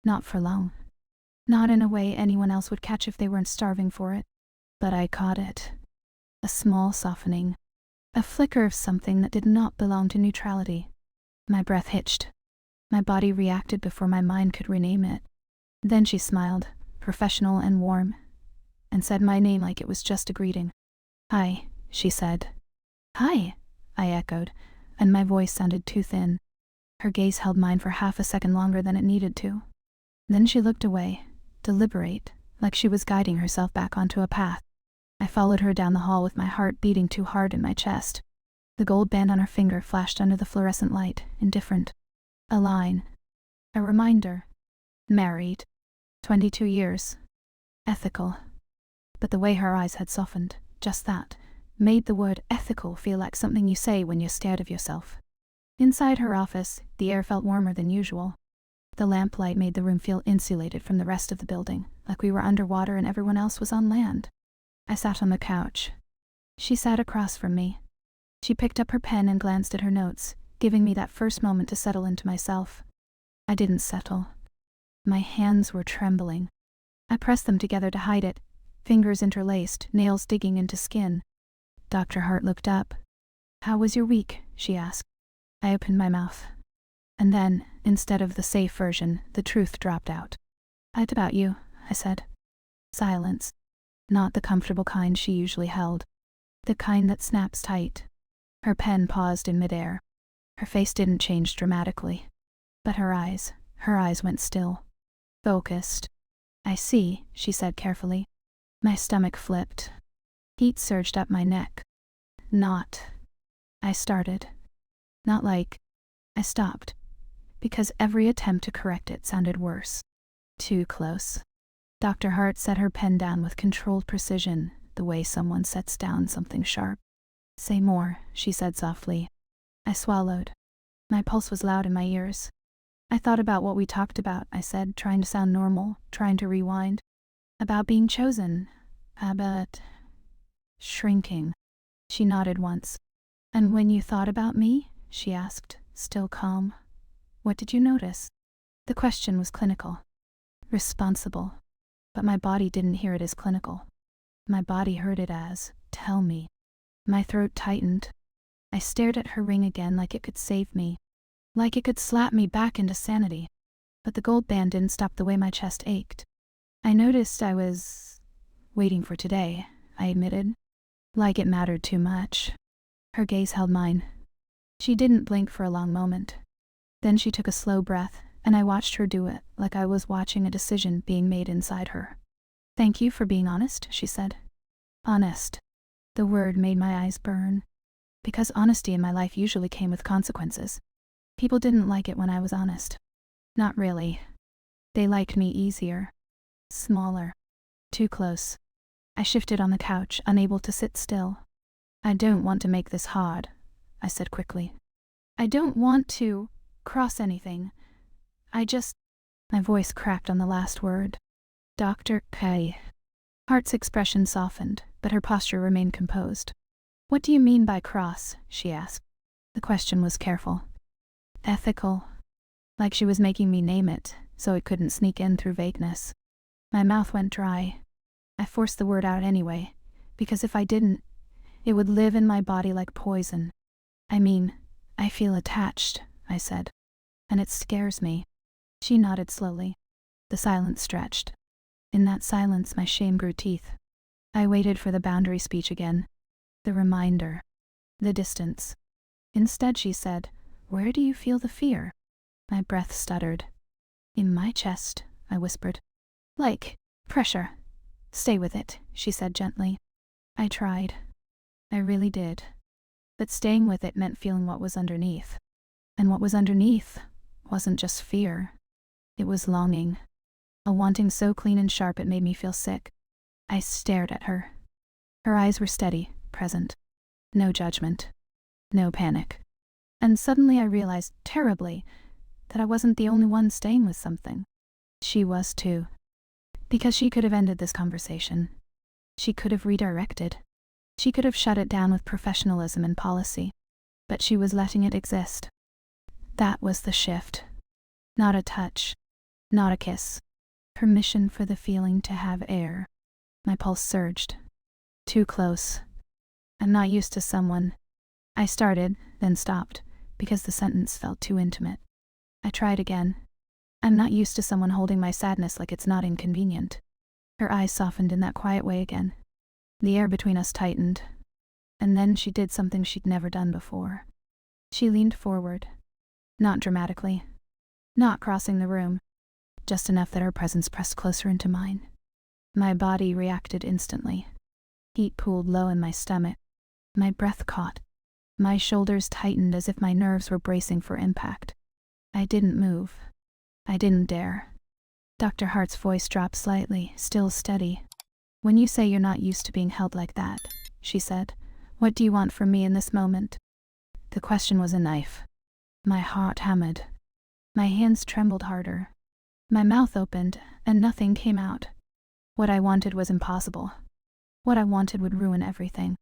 Not for long. Not in a way anyone else would catch if they weren't starving for it. But I caught it. A small softening. A flicker of something that did not belong to neutrality. My breath hitched. My body reacted before my mind could rename it. Then she smiled, professional and warm, and said my name like it was just a greeting. "Hi," she said. "Hi," I echoed, and my voice sounded too thin. Her gaze held mine for half a second longer than it needed to. Then she looked away, deliberate, like she was guiding herself back onto a path. I followed her down the hall with my heart beating too hard in my chest. The gold band on her finger flashed under the fluorescent light, indifferent. A line. A reminder. Married. 22 years. Ethical. But the way her eyes had softened, just that, made the word ethical feel like something you say when you're scared of yourself. Inside her office, the air felt warmer than usual. The lamplight made the room feel insulated from the rest of the building, like we were underwater and everyone else was on land. I sat on the couch. She sat across from me. She picked up her pen and glanced at her notes, giving me that first moment to settle into myself. I didn't settle. My hands were trembling. I pressed them together to hide it, fingers interlaced, nails digging into skin. Dr. Hart looked up. "How was your week?" she asked. I opened my mouth. And then, instead of the safe version, the truth dropped out. "I'd about you," I said. Silence. Not the comfortable kind she usually held. The kind that snaps tight. Her pen paused in midair. Her face didn't change dramatically. But her eyes went still. Focused. "I see," she said carefully. My stomach flipped. Heat surged up my neck. I started. Not like. I stopped. Because every attempt to correct it sounded worse. Too close. Dr. Hart set her pen down with controlled precision, the way someone sets down something sharp. "Say more," she said softly. I swallowed. My pulse was loud in my ears. "I thought about what we talked about," I said, trying to sound normal, trying to rewind. "About being chosen. About shrinking." She nodded once. "And when you thought about me?" she asked, still calm. "What did you notice?" The question was clinical. Responsible. But my body didn't hear it as clinical. My body heard it as, "Tell me." My throat tightened. I stared at her ring again like it could save me. Like it could slap me back into sanity. But the gold band didn't stop the way my chest ached. I noticed I was waiting for today, I admitted. Like it mattered too much. Her gaze held mine. She didn't blink for a long moment. Then she took a slow breath, and I watched her do it like I was watching a decision being made inside her. "Thank you for being honest," she said. Honest. The word made my eyes burn. Because honesty in my life usually came with consequences. People didn't like it when I was honest. Not really. They liked me easier. Smaller. Too close. I shifted on the couch, unable to sit still. "I don't want to make this hard," I said quickly. "I don't want to cross anything. I just..." My voice cracked on the last word. "Dr. K." Hart's expression softened, but her posture remained composed. "What do you mean by cross?" she asked. The question was careful. Ethical. Like she was making me name it, so it couldn't sneak in through vagueness. My mouth went dry. I forced the word out anyway, because if I didn't, it would live in my body like poison. I feel attached," I said. "And it scares me." She nodded slowly. The silence stretched. In that silence, my shame grew teeth. I waited for the boundary speech again. The reminder. The distance. Instead, she said, "Where do you feel the fear?" My breath stuttered. "In my chest," I whispered. "Like pressure." "Stay with it," she said gently. I tried. I really did. But staying with it meant feeling what was underneath. And what was underneath wasn't just fear. It was longing. A wanting so clean and sharp it made me feel sick. I stared at her. Her eyes were steady, present. No judgment. No panic. And suddenly I realized, terribly, that I wasn't the only one staying with something. She was too. Because she could have ended this conversation. She could have redirected. She could have shut it down with professionalism and policy. But she was letting it exist. That was the shift. Not a touch. Not a kiss. Permission for the feeling to have air. My pulse surged. Too close. I'm not used to someone. I started, then stopped, because the sentence felt too intimate. I tried again. I'm not used to someone holding my sadness like it's not inconvenient. Her eyes softened in that quiet way again. The air between us tightened. And then she did something she'd never done before. She leaned forward. Not dramatically. Not crossing the room. Just enough that her presence pressed closer into mine. My body reacted instantly. Heat pooled low in my stomach. My breath caught. My shoulders tightened as if my nerves were bracing for impact. I didn't move. I didn't dare. Dr. Hart's voice dropped slightly, still steady. "When you say you're not used to being held like that," she said, "what do you want from me in this moment?" The question was a knife. My heart hammered. My hands trembled harder. My mouth opened, and nothing came out. What I wanted was impossible. What I wanted would ruin everything.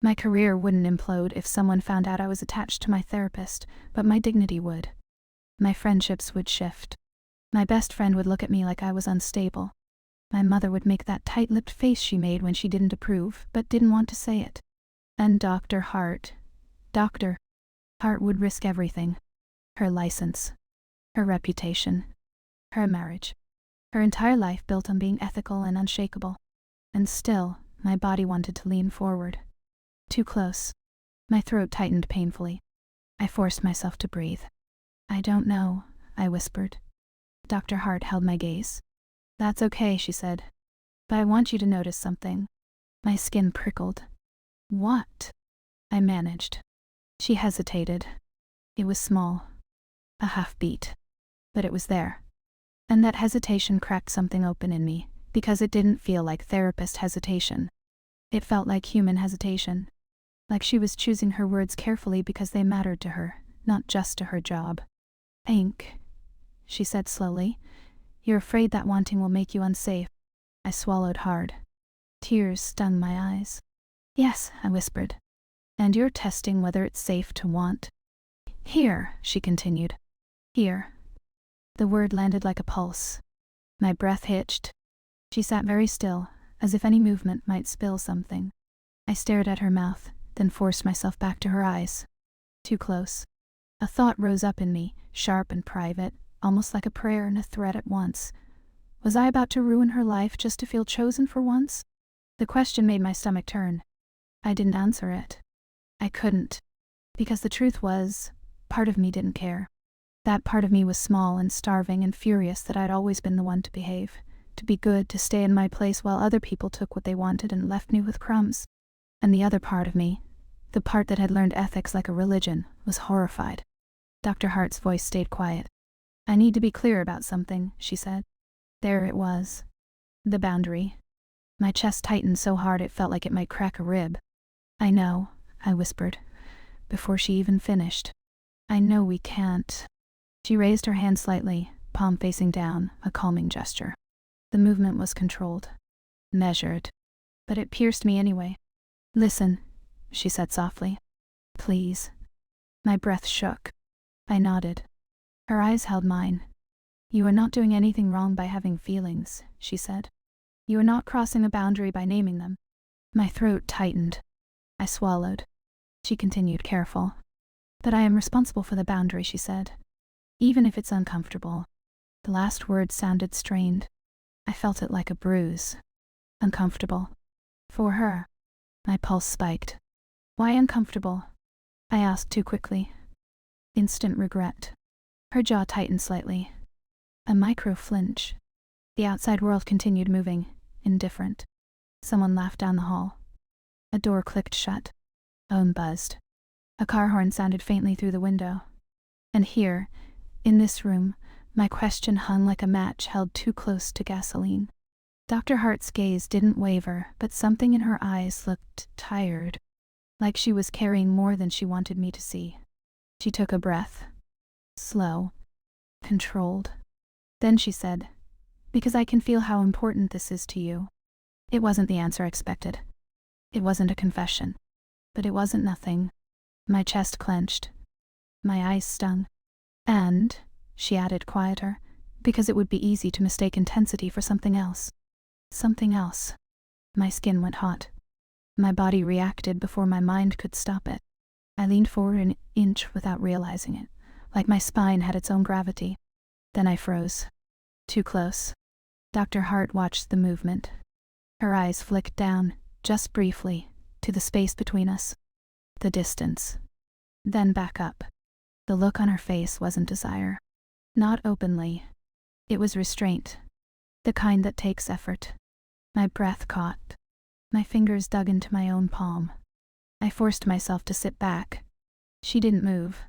My career wouldn't implode if someone found out I was attached to my therapist, but my dignity would. My friendships would shift. My best friend would look at me like I was unstable. My mother would make that tight-lipped face she made when she didn't approve, but didn't want to say it. And Dr. Hart would risk everything. Her license. Her reputation. Her marriage. Her entire life built on being ethical and unshakable. And still, my body wanted to lean forward. Too close. My throat tightened painfully. I forced myself to breathe. "I don't know," I whispered. Dr. Hart held my gaze. "That's okay," she said. "But I want you to notice something." My skin prickled. "What?" I managed. She hesitated. It was small. A half-beat. But it was there. And that hesitation cracked something open in me, because it didn't feel like therapist hesitation. It felt like human hesitation. Like she was choosing her words carefully because they mattered to her, not just to her job. "Ink," she said slowly. "You're afraid that wanting will make you unsafe." I swallowed hard. Tears stung my eyes. "Yes," I whispered. "And you're testing whether it's safe to want." "Here," she continued. "Here." The word landed like a pulse. My breath hitched. She sat very still, as if any movement might spill something. I stared at her mouth, then forced myself back to her eyes. Too close. A thought rose up in me, sharp and private, almost like a prayer and a threat at once. Was I about to ruin her life just to feel chosen for once? The question made my stomach turn. I didn't answer it. I couldn't. Because the truth was, part of me didn't care. That part of me was small and starving and furious that I'd always been the one to behave, to be good, to stay in my place while other people took what they wanted and left me with crumbs. And the other part of me, the part that had learned ethics like a religion, was horrified. Dr. Hart's voice stayed quiet. "I need to be clear about something," she said. There it was. The boundary. My chest tightened so hard it felt like it might crack a rib. "I know," I whispered, before she even finished. "I know we can't." She raised her hand slightly, palm facing down, a calming gesture. The movement was controlled. Measured. But it pierced me anyway. "Listen," she said softly. "Please." My breath shook. I nodded. Her eyes held mine. "You are not doing anything wrong by having feelings," she said. "You are not crossing a boundary by naming them." My throat tightened. I swallowed. She continued, careful. "But I am responsible for the boundary," she said. "Even if it's uncomfortable." The last word sounded strained. I felt it like a bruise. Uncomfortable. For her. My pulse spiked. "Why uncomfortable?" I asked too quickly. Instant regret. Her jaw tightened slightly. A micro flinch. The outside world continued moving, indifferent. Someone laughed down the hall. A door clicked shut. A phone buzzed. A car horn sounded faintly through the window. And here, in this room, my question hung like a match held too close to gasoline. Dr. Hart's gaze didn't waver, but something in her eyes looked tired, like she was carrying more than she wanted me to see. She took a breath. Slow. Controlled. Then she said, "Because I can feel how important this is to you." It wasn't the answer I expected. It wasn't a confession. But it wasn't nothing. My chest clenched. My eyes stung. "And," she added quieter, "because it would be easy to mistake intensity for something else." Something else. My skin went hot. My body reacted before my mind could stop it. I leaned forward an inch without realizing it, like my spine had its own gravity. Then I froze. Too close. Dr. Hart watched the movement. Her eyes flicked down, just briefly, to the space between us. The distance. Then back up. The look on her face wasn't desire. Not openly. It was restraint. The kind that takes effort. My breath caught. My fingers dug into my own palm. I forced myself to sit back. She didn't move.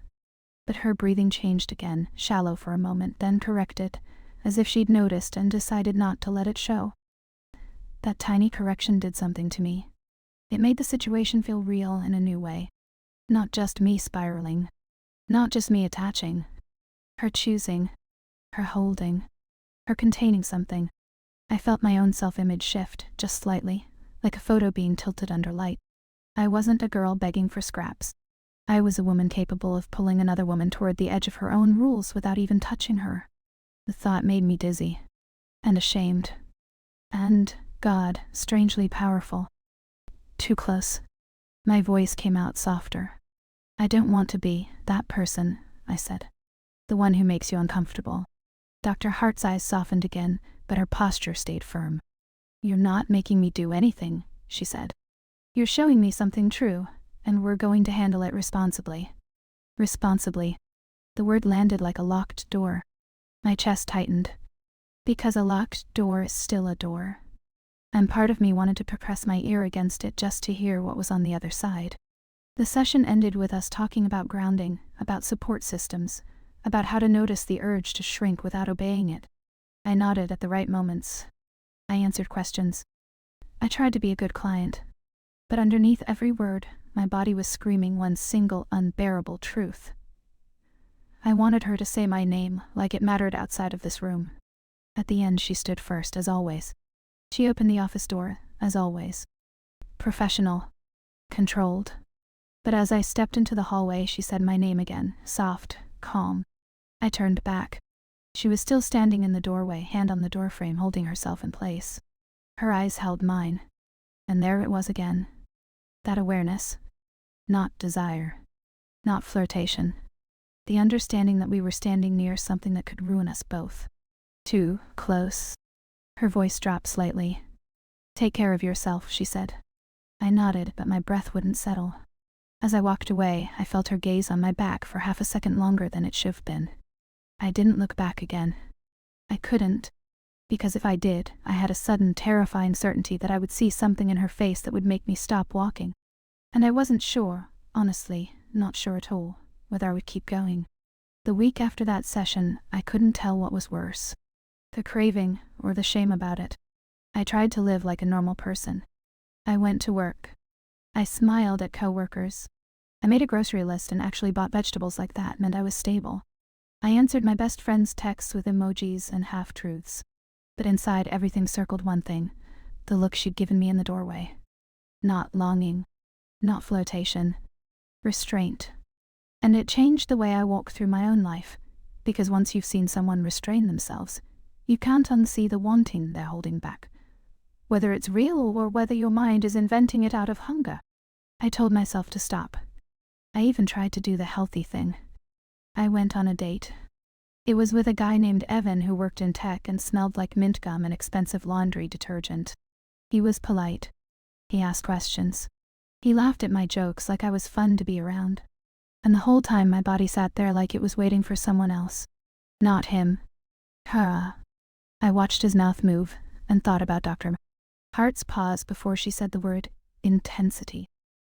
But her breathing changed again, shallow for a moment, then corrected, as if she'd noticed and decided not to let it show. That tiny correction did something to me. It made the situation feel real in a new way. Not just me spiraling. Not just me attaching. Her choosing. Her holding. Her containing something. I felt my own self-image shift, just slightly, like a photo being tilted under light. I wasn't a girl begging for scraps. I was a woman capable of pulling another woman toward the edge of her own rules without even touching her. The thought made me dizzy. And ashamed. And, God, strangely powerful. Too close. My voice came out softer. I don't want to be that person, I said. The one who makes you uncomfortable. Dr. Hart's eyes softened again, but her posture stayed firm. You're not making me do anything, she said. You're showing me something true, and we're going to handle it responsibly. Responsibly. The word landed like a locked door. My chest tightened. Because a locked door is still a door. And part of me wanted to press my ear against it just to hear what was on the other side. The session ended with us talking about grounding, about support systems, about how to notice the urge to shrink without obeying it. I nodded at the right moments. I answered questions. I tried to be a good client. But underneath every word, my body was screaming one single unbearable truth. I wanted her to say my name like it mattered outside of this room. At the end, she stood first, as always. She opened the office door, as always. Professional. Controlled. But as I stepped into the hallway, she said my name again, soft, calm. I turned back. She was still standing in the doorway, hand on the doorframe, holding herself in place. Her eyes held mine. And there it was again. That awareness. Not desire. Not flirtation. The understanding that we were standing near something that could ruin us both. Too close. Her voice dropped slightly. Take care of yourself, she said. I nodded, but my breath wouldn't settle. As I walked away, I felt her gaze on my back for half a second longer than it should have been. I didn't look back again. I couldn't. Because if I did, I had a sudden, terrifying certainty that I would see something in her face that would make me stop walking. And I wasn't sure, honestly, not sure at all, whether I would keep going. The week after that session, I couldn't tell what was worse. The craving, or the shame about it. I tried to live like a normal person. I went to work. I smiled at coworkers. I made a grocery list and actually bought vegetables. Like that meant I was stable. I answered my best friend's texts with emojis and half-truths. But inside, everything circled one thing, the look she'd given me in the doorway. Not longing. Not flirtation. Restraint. And it changed the way I walk through my own life, because once you've seen someone restrain themselves, you can't unsee the wanting they're holding back. Whether it's real or whether your mind is inventing it out of hunger. I told myself to stop. I even tried to do the healthy thing. I went on a date. It was with a guy named Evan who worked in tech and smelled like mint gum and expensive laundry detergent. He was polite. He asked questions. He laughed at my jokes like I was fun to be around. And the whole time my body sat there like it was waiting for someone else. Not him. Her. I watched his mouth move and thought about Dr. Hart's pause before she said the word intensity.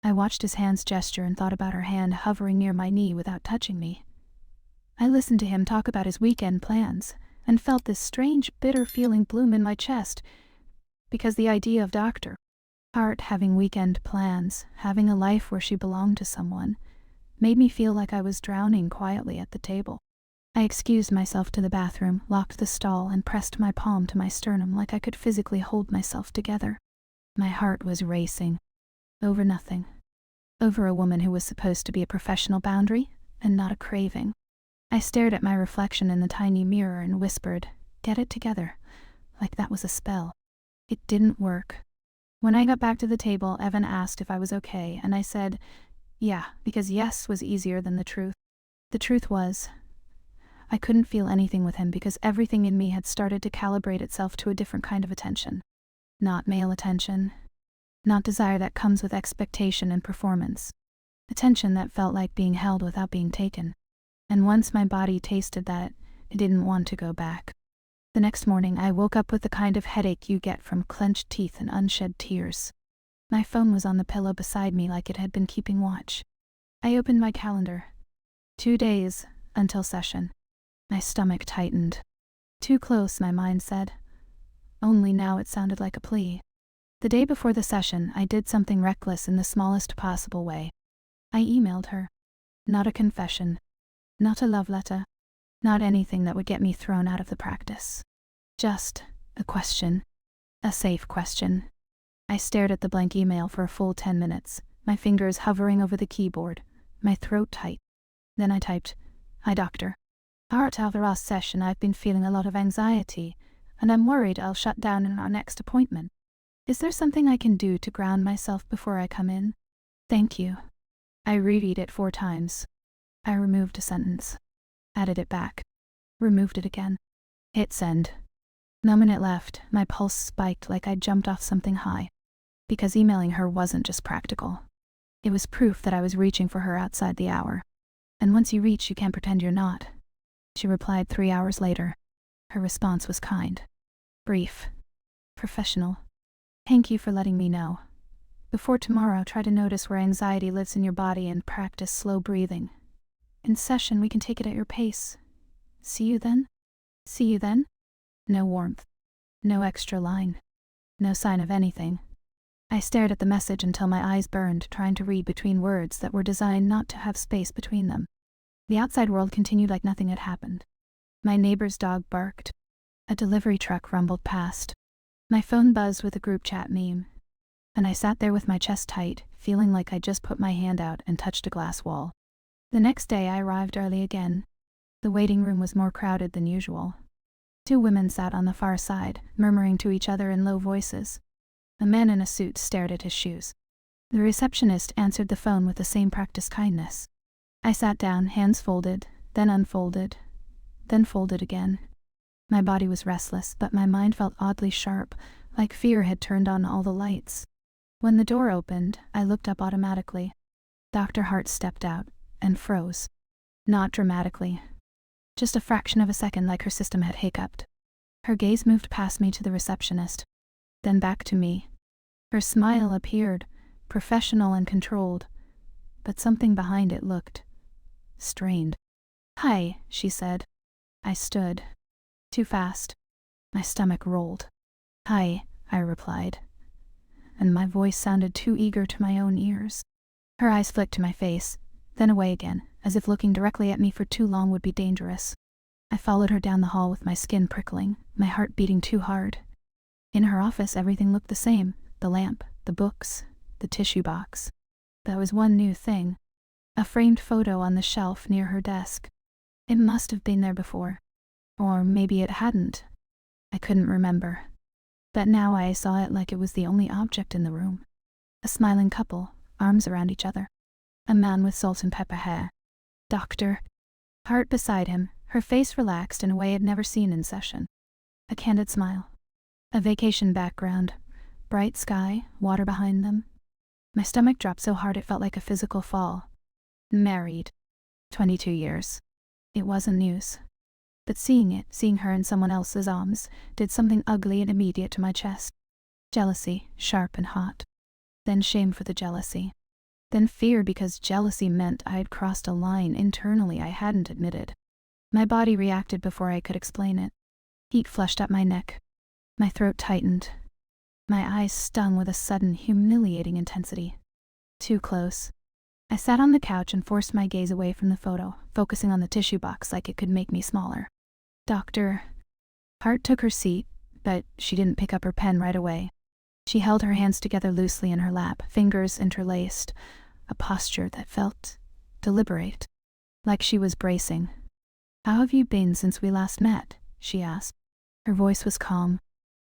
I watched his hands gesture and thought about her hand hovering near my knee without touching me. I listened to him talk about his weekend plans and felt this strange, bitter feeling bloom in my chest, because the idea of Dr. Hart having weekend plans, having a life where she belonged to someone, made me feel like I was drowning quietly at the table. I excused myself to the bathroom, locked the stall, and pressed my palm to my sternum like I could physically hold myself together. My heart was racing. Over nothing. Over a woman who was supposed to be a professional boundary and not a craving. I stared at my reflection in the tiny mirror and whispered, "Get it together," like that was a spell. It didn't work. When I got back to the table, Evan asked if I was okay, and I said, yeah, because yes was easier than the truth. The truth was, I couldn't feel anything with him because everything in me had started to calibrate itself to a different kind of attention. Not male attention. Not desire that comes with expectation and performance. Attention that felt like being held without being taken. And once my body tasted that, it didn't want to go back. The next morning, I woke up with the kind of headache you get from clenched teeth and unshed tears. My phone was on the pillow beside me like it had been keeping watch. I opened my calendar. 2 days until session. My stomach tightened. Too close, my mind said. Only now it sounded like a plea. The day before the session, I did something reckless in the smallest possible way. I emailed her. Not a confession. Not a love letter. Not anything that would get me thrown out of the practice. Just a question. A safe question. I stared at the blank email for a full 10 minutes, my fingers hovering over the keyboard, my throat tight. Then I typed, "Hi doctor. Hart, after our session I've been feeling a lot of anxiety, and I'm worried I'll shut down in our next appointment. Is there something I can do to ground myself before I come in? Thank you." I reread it 4 times. I removed a sentence. Added it back. Removed it again. Hit send. No minute left, my pulse spiked like I'd jumped off something high. Because emailing her wasn't just practical. It was proof that I was reaching for her outside the hour. And once you reach, you can't pretend you're not. She replied 3 hours later. Her response was kind. Brief. Professional. "Thank you for letting me know. Before tomorrow, try to notice where anxiety lives in your body and practice slow breathing. In session, we can take it at your pace. See you then?" See you then? No warmth. No extra line. No sign of anything. I stared at the message until my eyes burned, trying to read between words that were designed not to have space between them. The outside world continued like nothing had happened. My neighbor's dog barked. A delivery truck rumbled past. My phone buzzed with a group chat meme. And I sat there with my chest tight, feeling like I'd just put my hand out and touched a glass wall. The next day I arrived early again. The waiting room was more crowded than usual. 2 women sat on the far side, murmuring to each other in low voices. A man in a suit stared at his shoes. The receptionist answered the phone with the same practiced kindness. I sat down, hands folded, then unfolded, then folded again. My body was restless, but my mind felt oddly sharp, like fear had turned on all the lights. When the door opened, I looked up automatically. Dr. Hart stepped out and froze. Not dramatically. Just a fraction of a second, like her system had hiccuped. Her gaze moved past me to the receptionist, then back to me. Her smile appeared, professional and controlled, but something behind it looked strained. "Hi," she said. I stood. Too fast. My stomach rolled. "Hi," I replied, and my voice sounded too eager to my own ears. Her eyes flicked to my face, then away again, as if looking directly at me for too long would be dangerous. I followed her down the hall with my skin prickling, my heart beating too hard. In her office, everything looked the same: the lamp, the books, the tissue box. There was one new thing: a framed photo on the shelf near her desk. It must have been there before. Or maybe it hadn't. I couldn't remember. But now I saw it like it was the only object in the room. A smiling couple, arms around each other. A man with salt and pepper hair. Dr. Hart beside him, her face relaxed in a way I'd never seen in session. A candid smile. A vacation background. Bright sky, water behind them. My stomach dropped so hard it felt like a physical fall. Married. 22 years. It wasn't news. But seeing her in someone else's arms, did something ugly and immediate to my chest. Jealousy, sharp and hot. Then shame for the jealousy. Then fear because jealousy meant I had crossed a line internally I hadn't admitted. My body reacted before I could explain it. Heat flushed up my neck. My throat tightened. My eyes stung with a sudden, humiliating intensity. Too close. I sat on the couch and forced my gaze away from the photo, focusing on the tissue box like it could make me smaller. Dr. Hart took her seat, but she didn't pick up her pen right away. She held her hands together loosely in her lap, fingers interlaced, a posture that felt deliberate, like she was bracing. "How have you been since we last met?" she asked. Her voice was calm.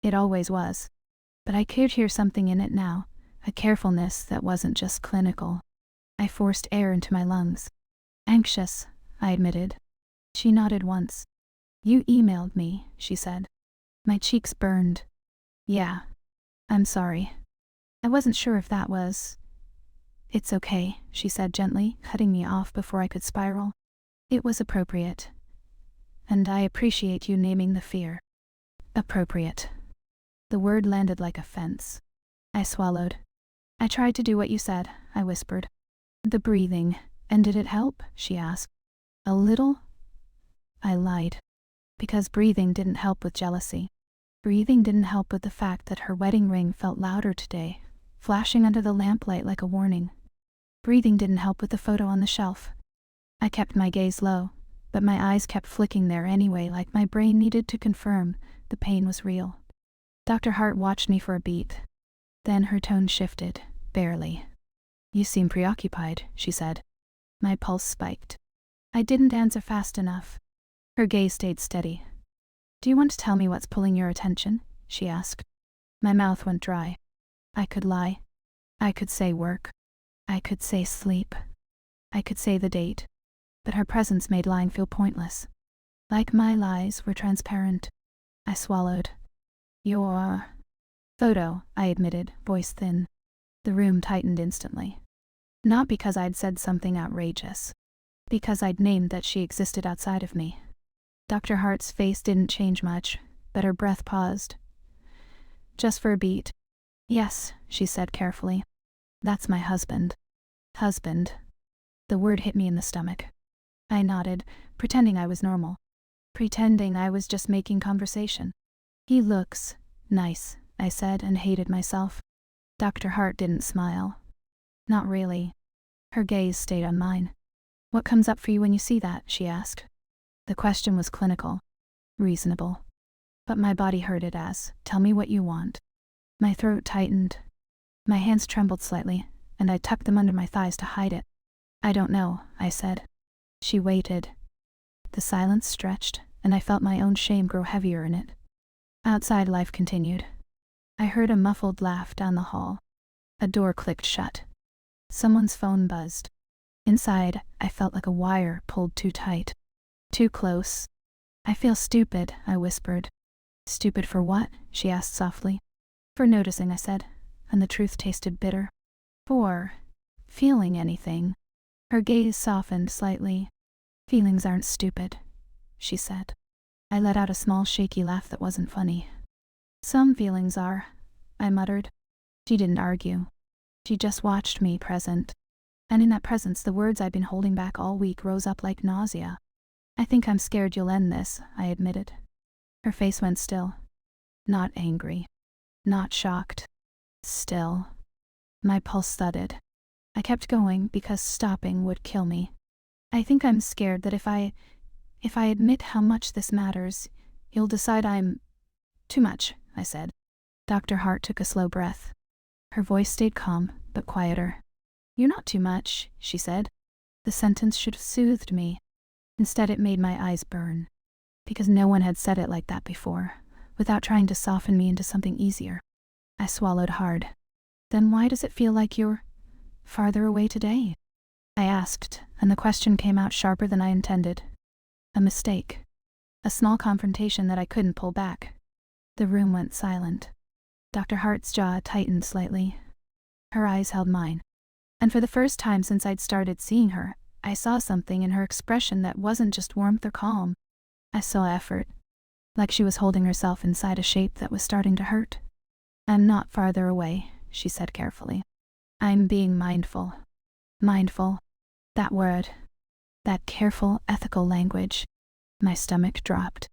It always was. But I could hear something in it now, a carefulness that wasn't just clinical. I forced air into my lungs. "Anxious," I admitted. She nodded once. "You emailed me," she said. My cheeks burned. "Yeah. I'm sorry. I wasn't sure if that was—" "It's okay," she said gently, cutting me off before I could spiral. "It was appropriate. And I appreciate you naming the fear." Appropriate. The word landed like a fence. I swallowed. "I tried to do what you said," I whispered. "The breathing. And did it help?" she asked. "A little?" I lied. Because breathing didn't help with jealousy. Breathing didn't help with the fact that her wedding ring felt louder today, flashing under the lamplight like a warning. Breathing didn't help with the photo on the shelf. I kept my gaze low, but my eyes kept flicking there anyway, like my brain needed to confirm the pain was real. Dr. Hart watched me for a beat. Then her tone shifted, barely. "You seem preoccupied," she said. My pulse spiked. I didn't answer fast enough. Her gaze stayed steady. "Do you want to tell me what's pulling your attention?" she asked. My mouth went dry. I could lie. I could say work. I could say sleep. I could say the date. But her presence made lying feel pointless. Like my lies were transparent. I swallowed. "Your photo," I admitted, voice thin. The room tightened instantly. Not because I'd said something outrageous. Because I'd named that she existed outside of me. Dr. Hart's face didn't change much, but her breath paused. Just for a beat. "Yes," she said carefully. "That's my husband." Husband. The word hit me in the stomach. I nodded, pretending I was normal. Pretending I was just making conversation. "He looks nice," I said, and hated myself. Dr. Hart didn't smile. Not really. Her gaze stayed on mine. "What comes up for you when you see that?" she asked. The question was clinical. Reasonable. But my body heard it as, "Tell me what you want." My throat tightened. My hands trembled slightly, and I tucked them under my thighs to hide it. "I don't know," I said. She waited. The silence stretched, and I felt my own shame grow heavier in it. Outside, life continued. I heard a muffled laugh down the hall. A door clicked shut. Someone's phone buzzed. Inside, I felt like a wire pulled too tight. Too close. "I feel stupid," I whispered. "Stupid for what?" she asked softly. "For noticing," I said, and the truth tasted bitter. "For feeling anything." Her gaze softened slightly. "Feelings aren't stupid," she said. I let out a small shaky laugh that wasn't funny. "Some feelings are," I muttered. She didn't argue. She just watched me, present. And in that presence, the words I'd been holding back all week rose up like nausea. "I think I'm scared you'll end this," I admitted. Her face went still. Not angry. Not shocked. Still. My pulse thudded. I kept going because stopping would kill me. "I think I'm scared that if I admit how much this matters, you'll decide I'm too much," I said. Dr. Hart took a slow breath. Her voice stayed calm, but quieter. "You're not too much," she said. The sentence should have soothed me. Instead, it made my eyes burn. Because no one had said it like that before, without trying to soften me into something easier. I swallowed hard. "Then why does it feel like you're farther away today?" I asked, and the question came out sharper than I intended. A mistake. A small confrontation that I couldn't pull back. The room went silent. Dr. Hart's jaw tightened slightly. Her eyes held mine. And for the first time since I'd started seeing her, I saw something in her expression that wasn't just warmth or calm. I saw effort. Like she was holding herself inside a shape that was starting to hurt. "I'm not farther away," she said carefully. "I'm being mindful." Mindful. That word. That careful, ethical language. My stomach dropped.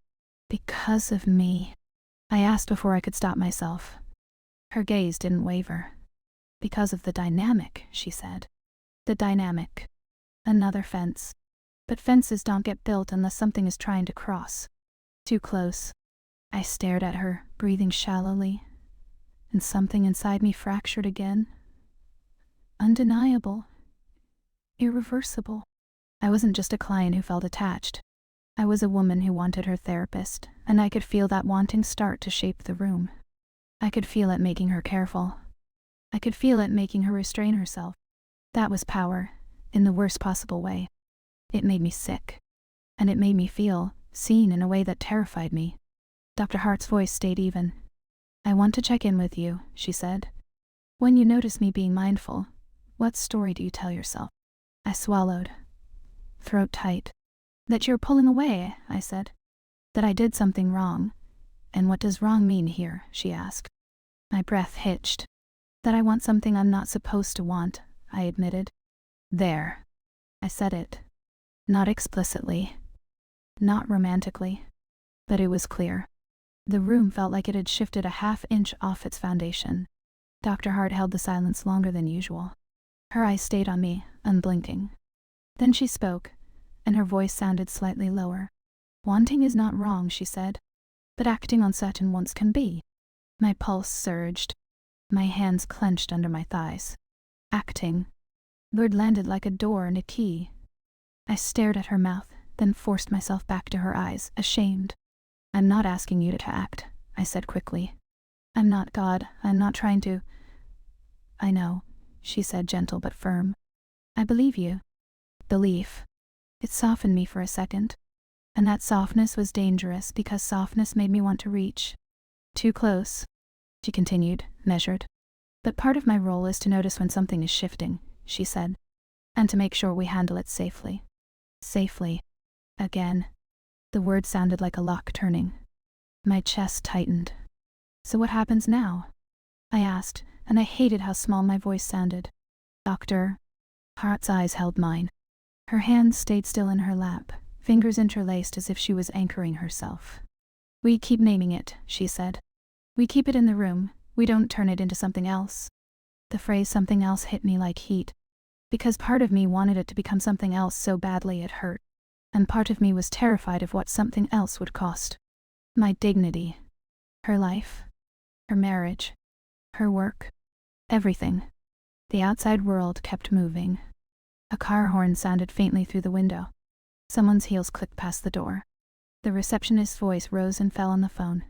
"Because of me?" I asked before I could stop myself. Her gaze didn't waver. "Because of the dynamic," she said. The dynamic. Another fence. But fences don't get built unless something is trying to cross. Too close. I stared at her, breathing shallowly, and something inside me fractured again. Undeniable. Irreversible. I wasn't just a client who felt attached. I was a woman who wanted her therapist, and I could feel that wanting start to shape the room. I could feel it making her careful. I could feel it making her restrain herself. That was power, in the worst possible way. It made me sick. And it made me feel seen in a way that terrified me. Dr. Hart's voice stayed even. "I want to check in with you," she said. "When you notice me being mindful, what story do you tell yourself?" I swallowed. Throat tight. "That you're pulling away," I said. "That I did something wrong." "And what does wrong mean here?" she asked. My breath hitched. "That I want something I'm not supposed to want," I admitted. "There." I said it. Not explicitly. Not romantically. But it was clear. The room felt like it had shifted a half-inch off its foundation. Dr. Hart held the silence longer than usual. Her eyes stayed on me, unblinking. Then she spoke, and her voice sounded slightly lower. Wanting is not wrong, she said, but acting on certain wants can be. My pulse surged. My hands clenched under my thighs. Acting. Word landed like a door and a key. I stared at her mouth, then forced myself back to her eyes, ashamed. I'm not asking you to act, I said quickly. I'm not God, I'm not trying to. I know, she said, gentle but firm. I believe you. Belief. It softened me for a second. And that softness was dangerous because softness made me want to reach. Too close, she continued, measured. But part of my role is to notice when something is shifting, she said, and to make sure we handle it safely. Safely. Again. The word sounded like a lock turning. My chest tightened. So what happens now? I asked, and I hated how small my voice sounded. Doctor. Hart's eyes held mine. Her hands stayed still in her lap, fingers interlaced as if she was anchoring herself. We keep naming it, she said. We keep it in the room, we don't turn it into something else. The phrase something else hit me like heat, because part of me wanted it to become something else so badly it hurt, and part of me was terrified of what something else would cost. My dignity. Her life. Her marriage. Her work. Everything. The outside world kept moving. A car horn sounded faintly through the window. Someone's heels clicked past the door. The receptionist's voice rose and fell on the phone.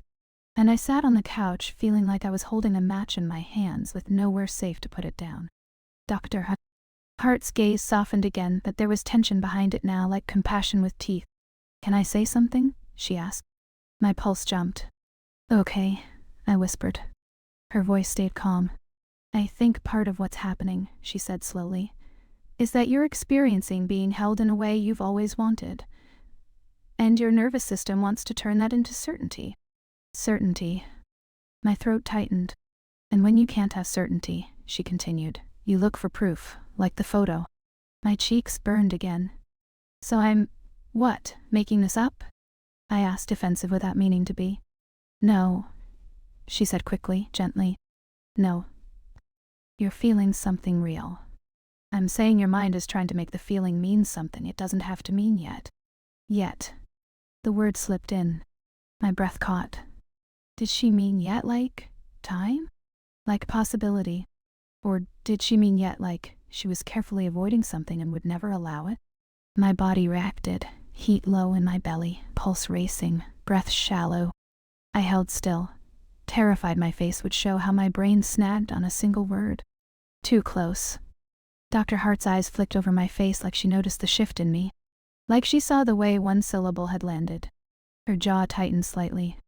And I sat on the couch feeling like I was holding a match in my hands with nowhere safe to put it down. Dr. Hart's gaze softened again, but there was tension behind it now, like compassion with teeth. Can I say something? She asked. My pulse jumped. Okay, I whispered. Her voice stayed calm. I think part of what's happening, she said slowly, is that you're experiencing being held in a way you've always wanted. And your nervous system wants to turn that into certainty. Certainty. My throat tightened. And when you can't have certainty, she continued, you look for proof, like the photo. My cheeks burned again. So I'm, what, making this up? I asked, defensive without meaning to be. No, she said quickly, gently. No. You're feeling something real. I'm saying your mind is trying to make the feeling mean something it doesn't have to mean yet. Yet. The word slipped in. My breath caught. Did she mean yet like time? Like possibility? Or did she mean yet like she was carefully avoiding something and would never allow it? My body reacted, heat low in my belly, pulse racing, breath shallow. I held still, terrified my face would show how my brain snagged on a single word. Too close. Dr. Hart's eyes flicked over my face like she noticed the shift in me, like she saw the way one syllable had landed. Her jaw tightened slightly.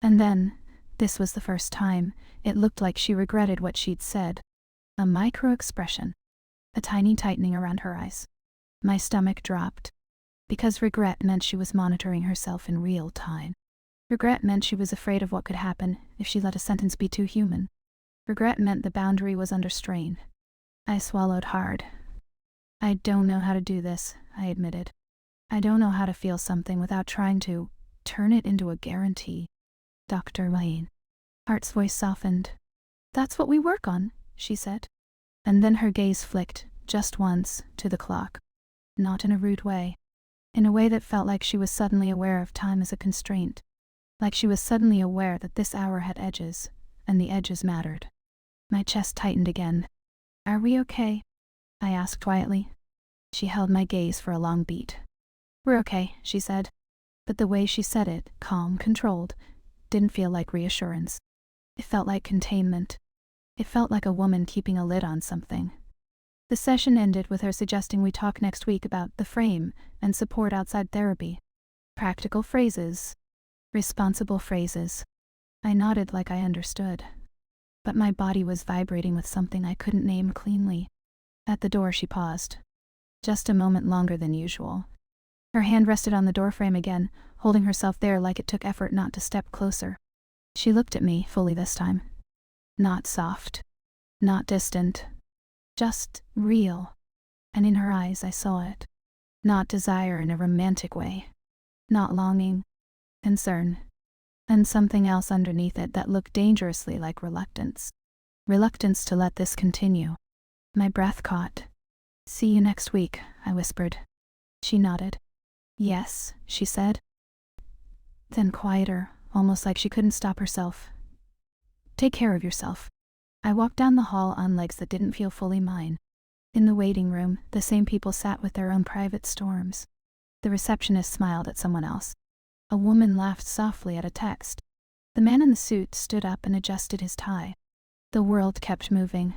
And then, this was the first time, it looked like she regretted what she'd said. A micro-expression. A tiny tightening around her eyes. My stomach dropped. Because regret meant she was monitoring herself in real time. Regret meant she was afraid of what could happen if she let a sentence be too human. Regret meant the boundary was under strain. I swallowed hard. I don't know how to do this, I admitted. I don't know how to feel something without trying to turn it into a guarantee. Dr. Wayne. Hart's voice softened. That's what we work on, she said. And then her gaze flicked, just once, to the clock. Not in a rude way. In a way that felt like she was suddenly aware of time as a constraint. Like she was suddenly aware that this hour had edges, and the edges mattered. My chest tightened again. Are we okay? I asked quietly. She held my gaze for a long beat. We're okay, she said. But the way she said it, calm, controlled, didn't feel like reassurance. It felt like containment. It felt like a woman keeping a lid on something. The session ended with her suggesting we talk next week about the frame and support outside therapy. Practical phrases. Responsible phrases. I nodded like I understood. But my body was vibrating with something I couldn't name cleanly. At the door she paused. Just a moment longer than usual. Her hand rested on the doorframe again, holding herself there like it took effort not to step closer. She looked at me fully this time. Not soft. Not distant. Just real. And in her eyes I saw it. Not desire in a romantic way. Not longing. Concern. And something else underneath it that looked dangerously like reluctance. Reluctance to let this continue. My breath caught. See you next week, I whispered. She nodded. Yes, she said. Then quieter, almost like she couldn't stop herself. Take care of yourself. I walked down the hall on legs that didn't feel fully mine. In the waiting room, the same people sat with their own private storms. The receptionist smiled at someone else. A woman laughed softly at a text. The man in the suit stood up and adjusted his tie. The world kept moving.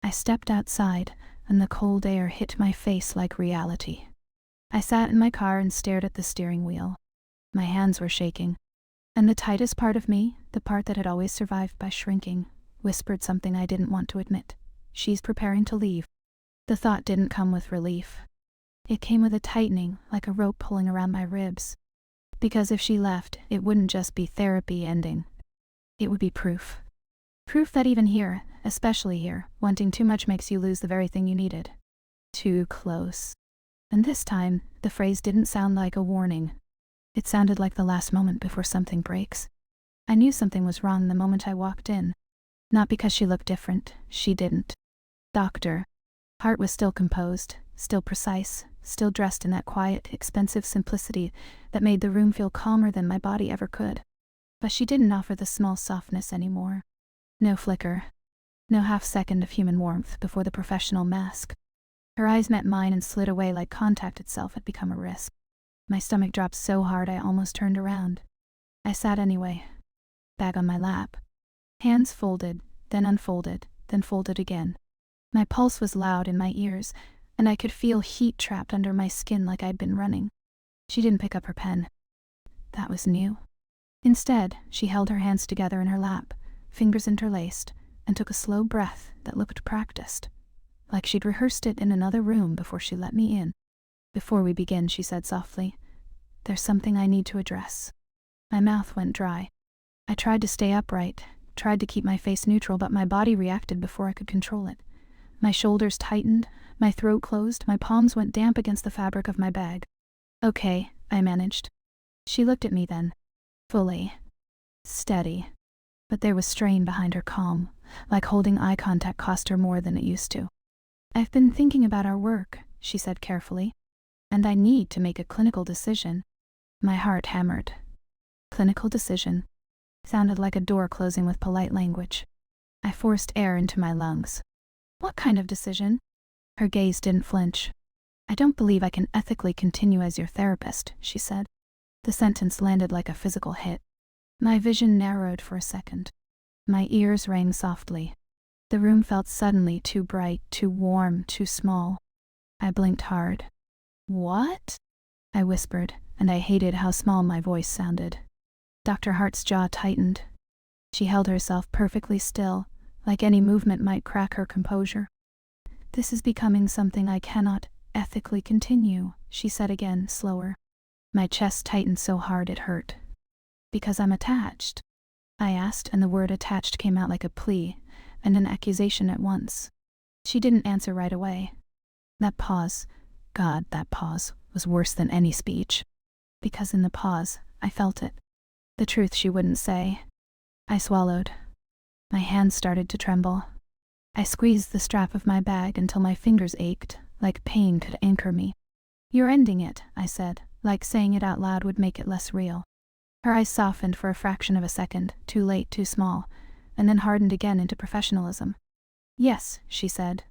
I stepped outside, and the cold air hit my face like reality. I sat in my car and stared at the steering wheel. My hands were shaking. And the tightest part of me, the part that had always survived by shrinking, whispered something I didn't want to admit. She's preparing to leave. The thought didn't come with relief. It came with a tightening, like a rope pulling around my ribs. Because if she left, it wouldn't just be therapy ending. It would be proof. Proof that even here, especially here, wanting too much makes you lose the very thing you needed. Too close. And this time, the phrase didn't sound like a warning. It sounded like the last moment before something breaks. I knew something was wrong the moment I walked in. Not because she looked different, she didn't. Dr. Hart was still composed, still precise, still dressed in that quiet, expensive simplicity that made the room feel calmer than my body ever could. But she didn't offer the small softness anymore. No flicker. No half-second of human warmth before the professional mask. Her eyes met mine and slid away like contact itself had become a risk. My stomach dropped so hard I almost turned around. I sat anyway. Bag on my lap. Hands folded, then unfolded, then folded again. My pulse was loud in my ears, and I could feel heat trapped under my skin like I'd been running. She didn't pick up her pen. That was new. Instead, she held her hands together in her lap, fingers interlaced, and took a slow breath that looked practiced, like she'd rehearsed it in another room before she let me in. Before we begin, she said softly, there's something I need to address. My mouth went dry. I tried to stay upright, tried to keep my face neutral, but my body reacted before I could control it. My shoulders tightened, my throat closed, my palms went damp against the fabric of my bag. Okay, I managed. She looked at me then. Fully. Steady. But there was strain behind her calm, like holding eye contact cost her more than it used to. I've been thinking about our work, she said carefully. And I need to make a clinical decision. My heart hammered. Clinical decision. Sounded like a door closing with polite language. I forced air into my lungs. What kind of decision? Her gaze didn't flinch. I don't believe I can ethically continue as your therapist, she said. The sentence landed like a physical hit. My vision narrowed for a second. My ears rang softly. The room felt suddenly too bright, too warm, too small. I blinked hard. What? I whispered, and I hated how small my voice sounded. Dr. Hart's jaw tightened. She held herself perfectly still, like any movement might crack her composure. This is becoming something I cannot ethically continue, she said again, slower. My chest tightened so hard it hurt. Because I'm attached? I asked, and the word attached came out like a plea and an accusation at once. She didn't answer right away. That pause, God, that pause, was worse than any speech. Because in the pause, I felt it. The truth she wouldn't say. I swallowed. My hands started to tremble. I squeezed the strap of my bag until my fingers ached, like pain could anchor me. You're ending it, I said, like saying it out loud would make it less real. Her eyes softened for a fraction of a second, too late, too small, and then hardened again into professionalism. Yes, she said.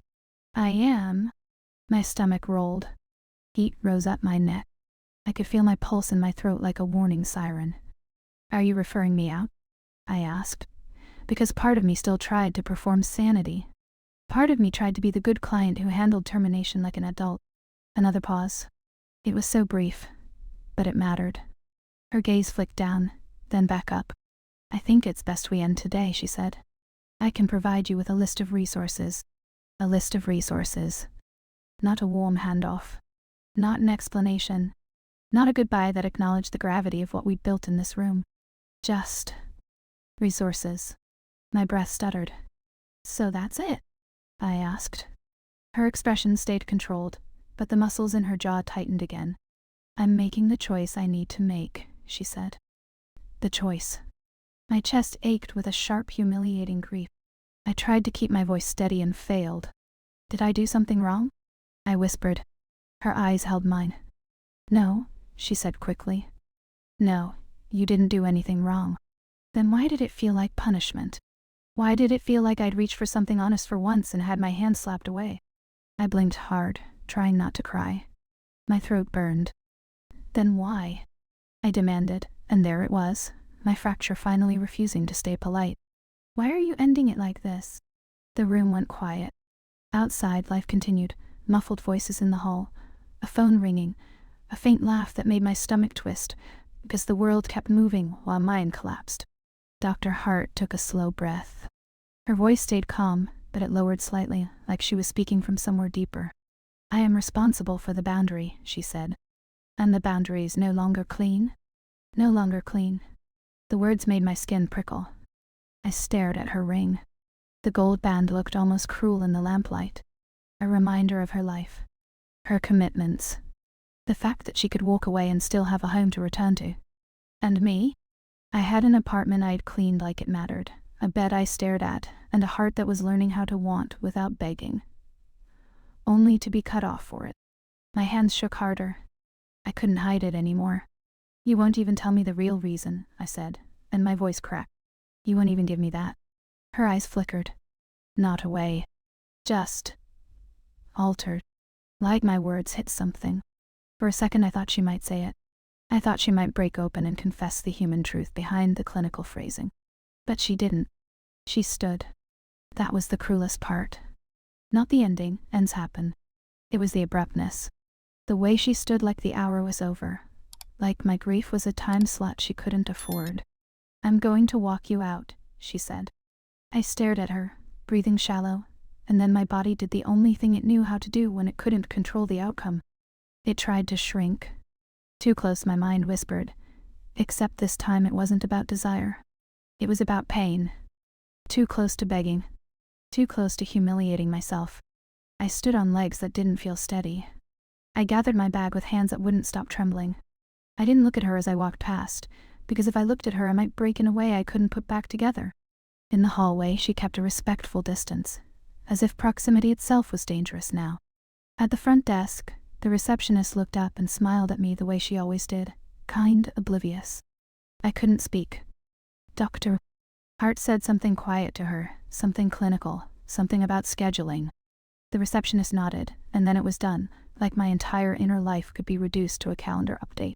I am. My stomach rolled. Heat rose up my neck. I could feel my pulse in my throat like a warning siren. Are you referring me out? I asked. Because part of me still tried to perform sanity. Part of me tried to be the good client who handled termination like an adult. Another pause. It was so brief, but it mattered. Her gaze flicked down, then back up. I think it's best we end today, she said. I can provide you with a list of resources. A list of resources. Not a warm handoff. Not an explanation. Not a goodbye that acknowledged the gravity of what we'd built in this room. Just resources. My breath stuttered. So that's it? I asked. Her expression stayed controlled, but the muscles in her jaw tightened again. I'm making the choice I need to make, she said. The choice. My chest ached with a sharp, humiliating grief. I tried to keep my voice steady and failed. Did I do something wrong? I whispered. Her eyes held mine. No, she said quickly. No, you didn't do anything wrong. Then why did it feel like punishment? Why did it feel like I'd reached for something honest for once and had my hand slapped away? I blinked hard, trying not to cry. My throat burned. Then why? I demanded, and there it was, my fracture finally refusing to stay polite. Why are you ending it like this? The room went quiet. Outside, life continued, muffled voices in the hall, a phone ringing, a faint laugh that made my stomach twist, because the world kept moving while mine collapsed. Dr. Hart took a slow breath. Her voice stayed calm, but it lowered slightly, like she was speaking from somewhere deeper. I am responsible for the boundary, she said. And the boundary is no longer clean? No longer clean. The words made my skin prickle. I stared at her ring. The gold band looked almost cruel in the lamplight. A reminder of her life. Her commitments. The fact that she could walk away and still have a home to return to. And me? I had an apartment I'd cleaned like it mattered, a bed I stared at, and a heart that was learning how to want without begging. Only to be cut off for it. My hands shook harder. I couldn't hide it anymore. You won't even tell me the real reason, I said, and my voice cracked. You won't even give me that. Her eyes flickered. Not away. Just altered. Like my words hit something. For a second I thought she might say it. I thought she might break open and confess the human truth behind the clinical phrasing. But she didn't. She stood. That was the cruelest part. Not the ending, ends happen. It was the abruptness. The way she stood like the hour was over. Like my grief was a time slot she couldn't afford. I'm going to walk you out, she said. I stared at her, breathing shallow, and then my body did the only thing it knew how to do when it couldn't control the outcome. It tried to shrink. Too close, my mind whispered. Except this time it wasn't about desire. It was about pain. Too close to begging. Too close to humiliating myself. I stood on legs that didn't feel steady. I gathered my bag with hands that wouldn't stop trembling. I didn't look at her as I walked past, because if I looked at her I might break in a way I couldn't put back together. In the hallway she kept a respectful distance, as if proximity itself was dangerous now. At the front desk, the receptionist looked up and smiled at me the way she always did, kind, oblivious. I couldn't speak. Dr. Hart said something quiet to her, something clinical, something about scheduling. The receptionist nodded, and then it was done, like my entire inner life could be reduced to a calendar update.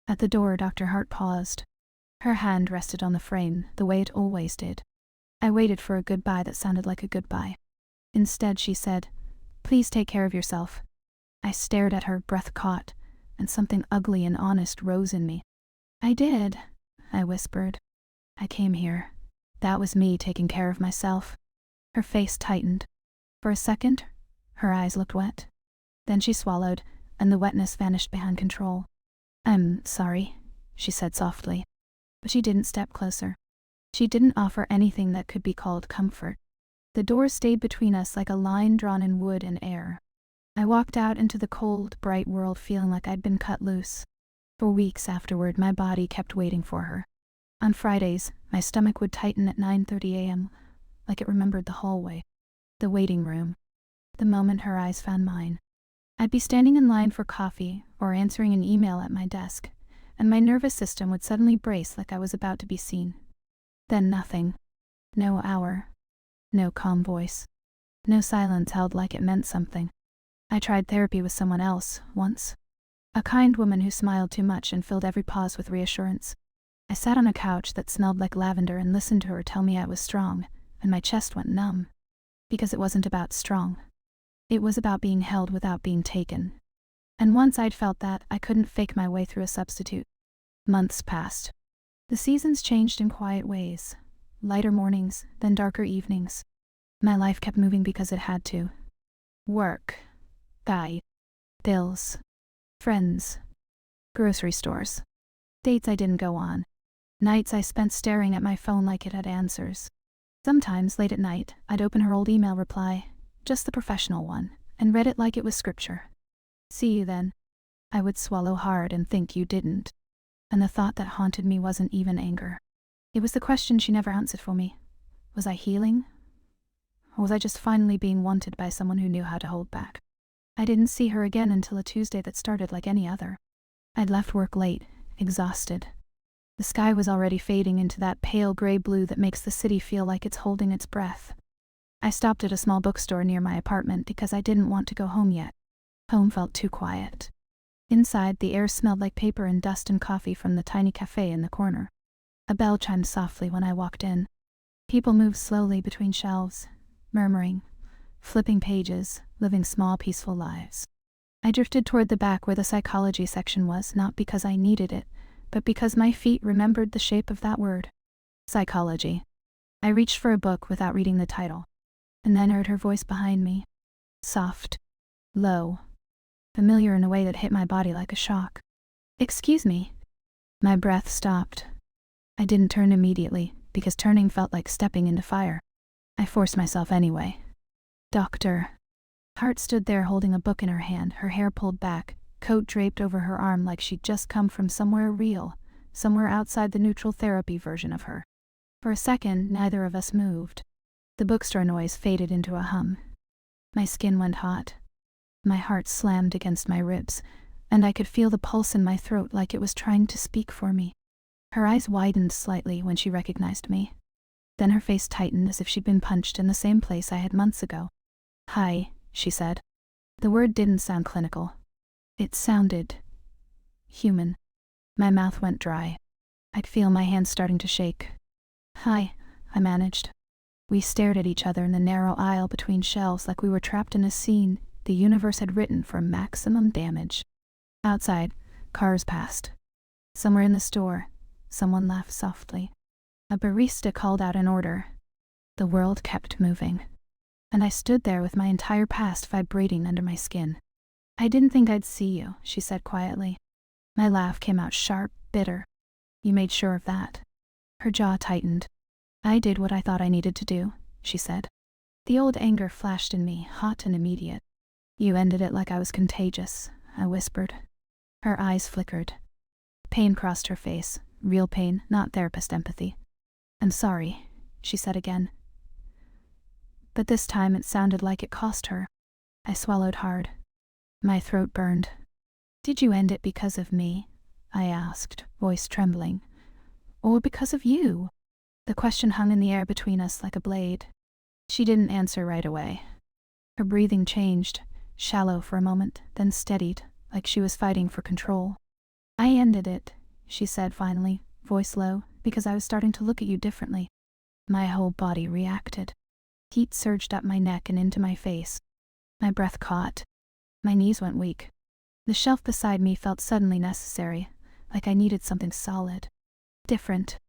At the door, Dr. Hart paused. Her hand rested on the frame, the way it always did. I waited for a goodbye that sounded like a goodbye. Instead, she said, "Please take care of yourself." I stared at her, breath caught, and something ugly and honest rose in me. "I did," I whispered. "I came here. That was me taking care of myself." Her face tightened. For a second, her eyes looked wet. Then she swallowed, and the wetness vanished behind control. "I'm sorry," she said softly. But she didn't step closer. She didn't offer anything that could be called comfort. The door stayed between us like a line drawn in wood and air. I walked out into the cold, bright world feeling like I'd been cut loose. For weeks afterward, my body kept waiting for her. On Fridays, my stomach would tighten at 9:30 a.m., like it remembered the hallway, the waiting room, the moment her eyes found mine. I'd be standing in line for coffee or answering an email at my desk, and my nervous system would suddenly brace like I was about to be seen. Then nothing. No hour. No calm voice. No silence held like it meant something. I tried therapy with someone else, once. A kind woman who smiled too much and filled every pause with reassurance. I sat on a couch that smelled like lavender and listened to her tell me I was strong, and my chest went numb. Because it wasn't about strong. It was about being held without being taken. And once I'd felt that, I couldn't fake my way through a substitute. Months passed. The seasons changed in quiet ways. Lighter mornings, then darker evenings. My life kept moving because it had to. Work. Guy. Bills. Friends. Grocery stores. Dates I didn't go on. Nights I spent staring at my phone like it had answers. Sometimes, late at night, I'd open her old email reply, just the professional one, and read it like it was scripture. "See you then." I would swallow hard and think you didn't. And the thought that haunted me wasn't even anger. It was the question she never answered for me. Was I healing? Or was I just finally being wanted by someone who knew how to hold back? I didn't see her again until a Tuesday that started like any other. I'd left work late, exhausted. The sky was already fading into that pale gray blue that makes the city feel like it's holding its breath. I stopped at a small bookstore near my apartment because I didn't want to go home yet. Home felt too quiet. Inside, the air smelled like paper and dust and coffee from the tiny cafe in the corner. A bell chimed softly when I walked in. People moved slowly between shelves, murmuring, flipping pages, living small, peaceful lives. I drifted toward the back where the psychology section was, not because I needed it, but because my feet remembered the shape of that word. Psychology. I reached for a book without reading the title, and then heard her voice behind me. Soft, low, familiar in a way that hit my body like a shock. "Excuse me." My breath stopped. I didn't turn immediately, because turning felt like stepping into fire. I forced myself anyway. "Doctor." Hart stood there holding a book in her hand, her hair pulled back, coat draped over her arm like she'd just come from somewhere real, somewhere outside the neutral therapy version of her. For a second, neither of us moved. The bookstore noise faded into a hum. My skin went hot. My heart slammed against my ribs, and I could feel the pulse in my throat like it was trying to speak for me. Her eyes widened slightly when she recognized me. Then her face tightened as if she'd been punched in the same place I had months ago. "Hi," she said. The word didn't sound clinical. It sounded human. My mouth went dry. I'd feel my hands starting to shake. "Hi," I managed. We stared at each other in the narrow aisle between shelves like we were trapped in a scene the universe had written for maximum damage. Outside, cars passed. Somewhere in the store, someone laughed softly. A barista called out an order. The world kept moving. And I stood there with my entire past vibrating under my skin. "I didn't think I'd see you," she said quietly. My laugh came out sharp, bitter. "You made sure of that." Her jaw tightened. "I did what I thought I needed to do," she said. The old anger flashed in me, hot and immediate. "You ended it like I was contagious," I whispered. Her eyes flickered. Pain crossed her face, real pain, not therapist empathy. "I'm sorry," she said again. But this time it sounded like it cost her. I swallowed hard. My throat burned. "Did you end it because of me?" I asked, voice trembling. "Or because of you?" The question hung in the air between us like a blade. She didn't answer right away. Her breathing changed, shallow for a moment, then steadied, like she was fighting for control. "I ended it," she said finally, voice low, "because I was starting to look at you differently." My whole body reacted. Heat surged up my neck and into my face. My breath caught. My knees went weak. The shelf beside me felt suddenly necessary, like I needed something solid. Different.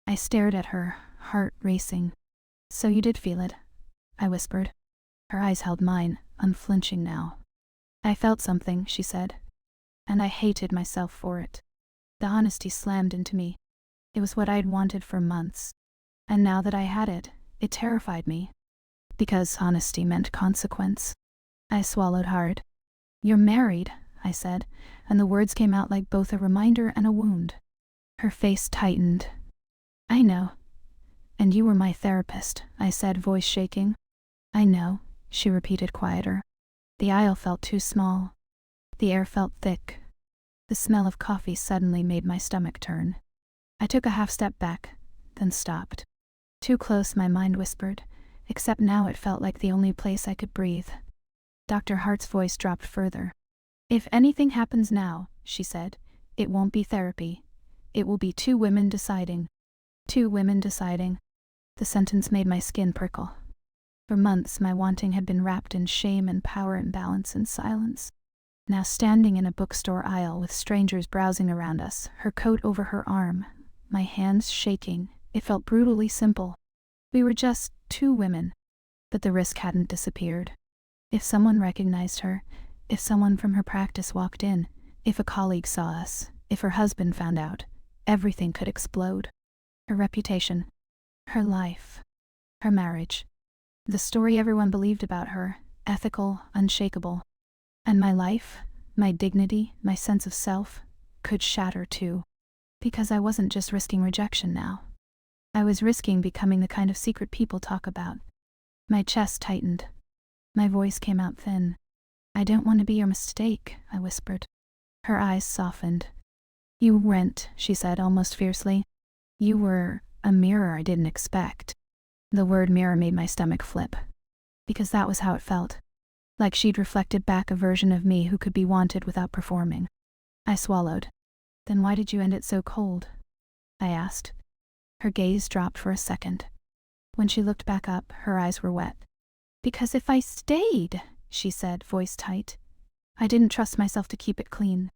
I stared at her, heart racing. "So you did feel it," I whispered. Her eyes held mine, unflinching now. "I felt something," she said. And I hated myself for it. The honesty slammed into me. It was what I'd wanted for months. And now that I had it, it terrified me. Because honesty meant consequence. I swallowed hard. "You're married," I said, and the words came out like both a reminder and a wound. Her face tightened. "I know. And you were my therapist," I said, voice shaking. "I know," she repeated quieter. The aisle felt too small. The air felt thick. The smell of coffee suddenly made my stomach turn. I took a half step back, then stopped. Too close, my mind whispered, except now it felt like the only place I could breathe. Dr. Hart's voice dropped further. "If anything happens now," she said, "it won't be therapy. It will be two women deciding." Two women deciding. The sentence made my skin prickle. For months, my wanting had been wrapped in shame and power imbalance and silence. Now standing in a bookstore aisle with strangers browsing around us, her coat over her arm, my hands shaking, it felt brutally simple. We were just two women, but the risk hadn't disappeared. If someone recognized her, if someone from her practice walked in, if a colleague saw us, if her husband found out, everything could explode. Her reputation, her life, her marriage, the story everyone believed about her, ethical, unshakable. And my life, my dignity, my sense of self, could shatter too. Because I wasn't just risking rejection now. I was risking becoming the kind of secret people talk about. My chest tightened. My voice came out thin. "I don't want to be your mistake," I whispered. Her eyes softened. You weren't, she said almost fiercely. You were a mirror I didn't expect. The word mirror made my stomach flip. Because that was how it felt. Like she'd reflected back a version of me who could be wanted without performing. I swallowed. Then why did you end it so cold? I asked. Her gaze dropped for a second. When she looked back up, her eyes were wet. Because if I stayed, she said, voice tight, I didn't trust myself to keep it clean.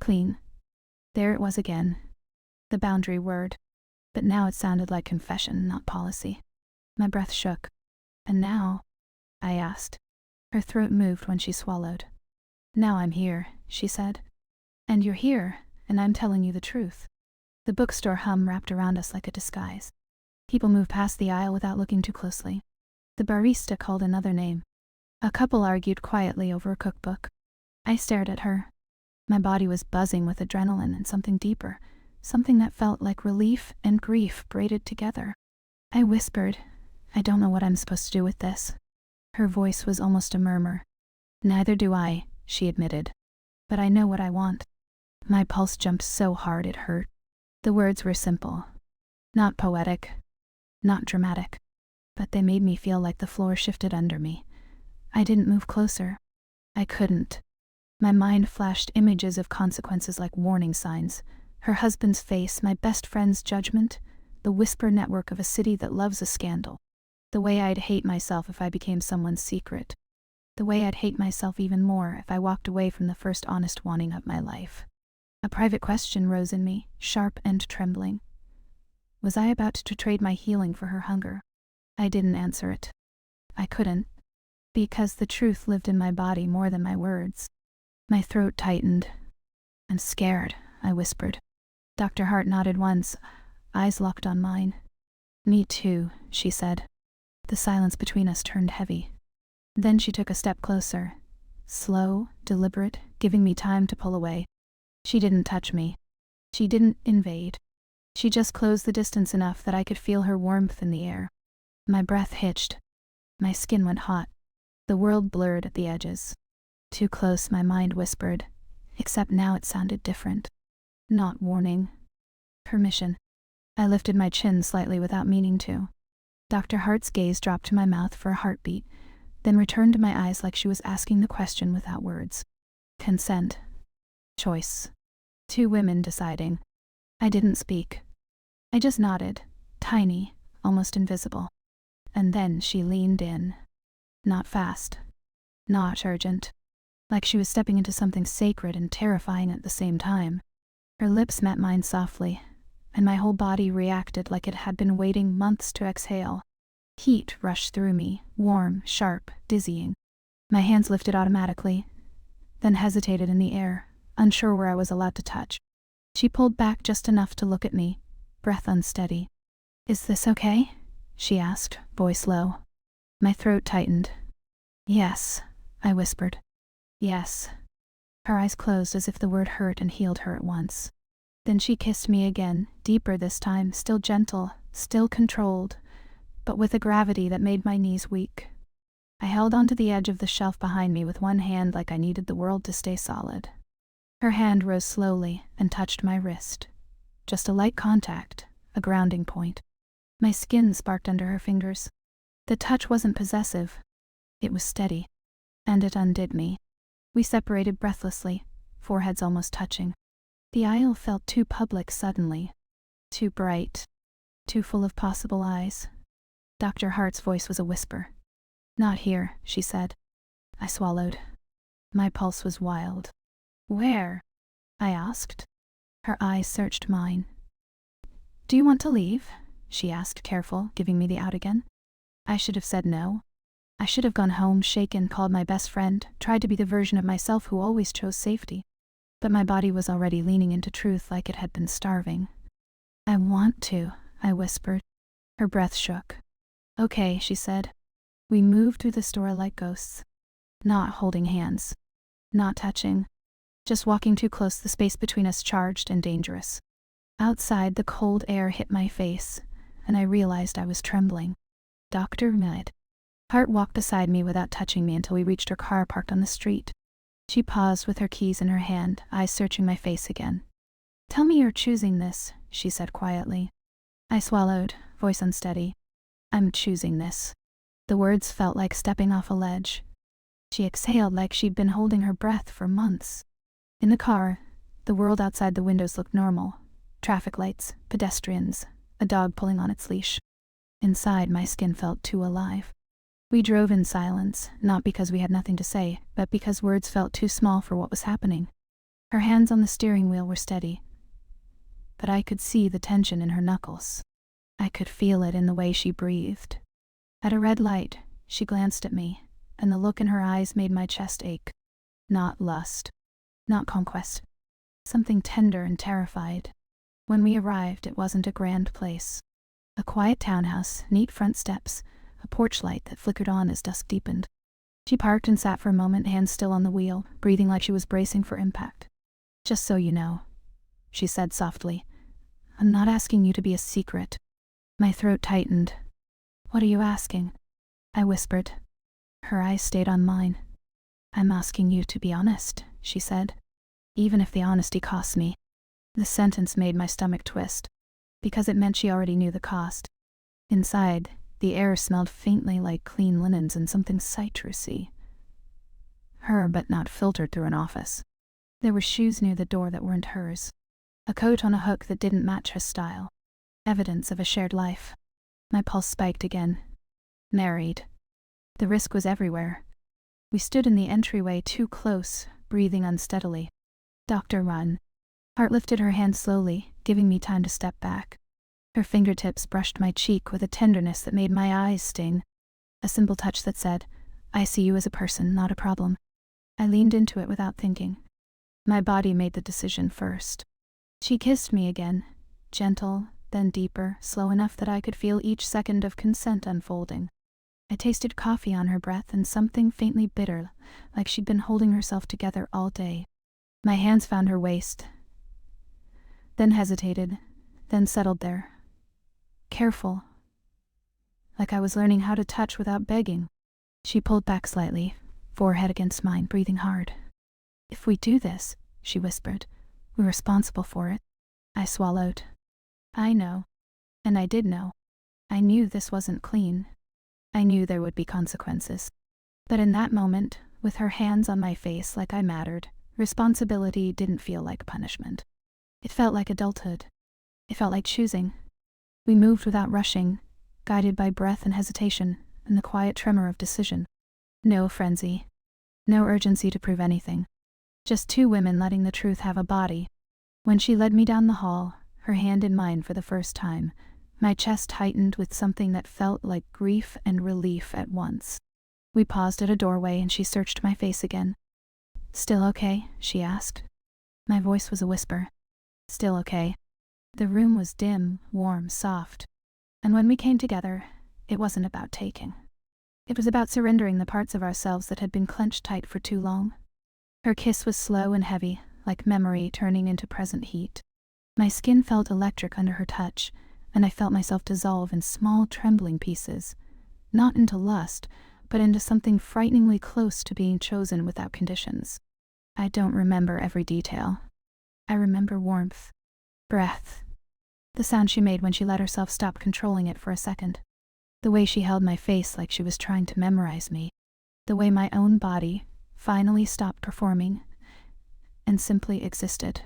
Clean. There it was again. The boundary word. But now it sounded like confession, not policy. My breath shook. And now? I asked. Her throat moved when she swallowed. Now I'm here, she said. And you're here, and I'm telling you the truth. The bookstore hum wrapped around us like a disguise. People moved past the aisle without looking too closely. The barista called another name. A couple argued quietly over a cookbook. I stared at her. My body was buzzing with adrenaline and something deeper, something that felt like relief and grief braided together. I whispered, I don't know what I'm supposed to do with this. Her voice was almost a murmur. Neither do I, she admitted. But I know what I want. My pulse jumped so hard it hurt. The words were simple. Not poetic. Not dramatic. But they made me feel like the floor shifted under me. I didn't move closer. I couldn't. My mind flashed images of consequences like warning signs. Her husband's face, my best friend's judgment, the whisper network of a city that loves a scandal. The way I'd hate myself if I became someone's secret. The way I'd hate myself even more if I walked away from the first honest wanting of my life. A private question rose in me, sharp and trembling. Was I about to trade my healing for her hunger? I didn't answer it. I couldn't. Because the truth lived in my body more than my words. My throat tightened. I'm scared, I whispered. Dr. Hart nodded once, eyes locked on mine. Me too, she said. The silence between us turned heavy. Then she took a step closer. Slow, deliberate, giving me time to pull away. She didn't touch me. She didn't invade. She just closed the distance enough that I could feel her warmth in the air. My breath hitched. My skin went hot. The world blurred at the edges. Too close, my mind whispered. Except now it sounded different. Not warning. Permission. I lifted my chin slightly without meaning to. Dr. Hart's gaze dropped to my mouth for a heartbeat, then returned to my eyes like she was asking the question without words. Consent. Choice. Two women deciding. I didn't speak. I just nodded, tiny, almost invisible. And then she leaned in. Not fast. Not urgent. Like she was stepping into something sacred and terrifying at the same time. Her lips met mine softly, and my whole body reacted like it had been waiting months to exhale. Heat rushed through me, warm, sharp, dizzying. My hands lifted automatically, then hesitated in the air, unsure where I was allowed to touch. She pulled back just enough to look at me, breath unsteady. Is this okay? She asked, voice low. My throat tightened. Yes, I whispered. Yes. Her eyes closed as if the word hurt and healed her at once. Then she kissed me again, deeper this time, still gentle, still controlled, but with a gravity that made my knees weak. I held onto the edge of the shelf behind me with one hand like I needed the world to stay solid. Her hand rose slowly and touched my wrist. Just a light contact, a grounding point. My skin sparked under her fingers. The touch wasn't possessive. It was steady. And it undid me. We separated breathlessly, foreheads almost touching. The aisle felt too public suddenly. Too bright. Too full of possible eyes. Dr. Hart's voice was a whisper. Not here, she said. I swallowed. My pulse was wild. Where? I asked. Her eyes searched mine. Do you want to leave? She asked, careful, giving me the out again. I should have said no. I should have gone home, shaken, called my best friend, tried to be the version of myself who always chose safety. But my body was already leaning into truth like it had been starving. I want to, I whispered. Her breath shook. Okay, she said. We moved through the store like ghosts. Not holding hands. Not touching. Just walking too close, the space between us charged and dangerous. Outside, the cold air hit my face, and I realized I was trembling. Dr. Hart walked beside me without touching me until we reached her car parked on the street. She paused with her keys in her hand, eyes searching my face again. "Tell me you're choosing this," she said quietly. I swallowed, voice unsteady. "I'm choosing this." The words felt like stepping off a ledge. She exhaled like she'd been holding her breath for months. In the car, the world outside the windows looked normal. Traffic lights, pedestrians, a dog pulling on its leash. Inside, my skin felt too alive. We drove in silence, not because we had nothing to say, but because words felt too small for what was happening. Her hands on the steering wheel were steady, but I could see the tension in her knuckles. I could feel it in the way she breathed. At a red light, she glanced at me, and the look in her eyes made my chest ache. Not lust, not conquest. Something tender and terrified. When we arrived, it wasn't a grand place. A quiet townhouse, neat front steps, a porch light that flickered on as dusk deepened. She parked and sat for a moment, hands still on the wheel, breathing like she was bracing for impact. "Just so you know," she said softly, "I'm not asking you to be a secret." My throat tightened. "What are you asking?" I whispered. Her eyes stayed on mine. "I'm asking you to be honest," she said. "Even if the honesty costs me." The sentence made my stomach twist, because it meant she already knew the cost. Inside, the air smelled faintly like clean linens and something citrusy. Her, but not filtered through an office. There were shoes near the door that weren't hers. A coat on a hook that didn't match her style. Evidence of a shared life. My pulse spiked again. Married. The risk was everywhere. We stood in the entryway too close, breathing unsteadily. "Dr. Run." Hart lifted her hand slowly, giving me time to step back. Her fingertips brushed my cheek with a tenderness that made my eyes sting. A simple touch that said, "I see you as a person, not a problem." I leaned into it without thinking. My body made the decision first. She kissed me again, gentle, then deeper, slow enough that I could feel each second of consent unfolding. I tasted coffee on her breath and something faintly bitter, like she'd been holding herself together all day. My hands found her waist, then hesitated, then settled there. Careful, like I was learning how to touch without begging. She pulled back slightly, forehead against mine, breathing hard. "If we do this," she whispered, "we're responsible for it." I swallowed. I know. And I did know. I knew this wasn't clean. I knew there would be consequences. But in that moment, with her hands on my face like I mattered, responsibility didn't feel like punishment. It felt like adulthood. It felt like choosing. We moved without rushing, guided by breath and hesitation, and the quiet tremor of decision. No frenzy. No urgency to prove anything. Just two women letting the truth have a body. When she led me down the hall, her hand in mine for the first time, my chest tightened with something that felt like grief and relief at once. We paused at a doorway and she searched my face again. "Still okay?" she asked. My voice was a whisper. "Still okay." The room was dim, warm, soft. And when we came together, it wasn't about taking. It was about surrendering the parts of ourselves that had been clenched tight for too long. Her kiss was slow and heavy, like memory turning into present heat. My skin felt electric under her touch, and I felt myself dissolve in small, trembling pieces, not into lust, but into something frighteningly close to being chosen without conditions. I don't remember every detail. I remember warmth, breath, the sound she made when she let herself stop controlling it for a second, the way she held my face like she was trying to memorize me, the way my own body finally stopped performing and simply existed.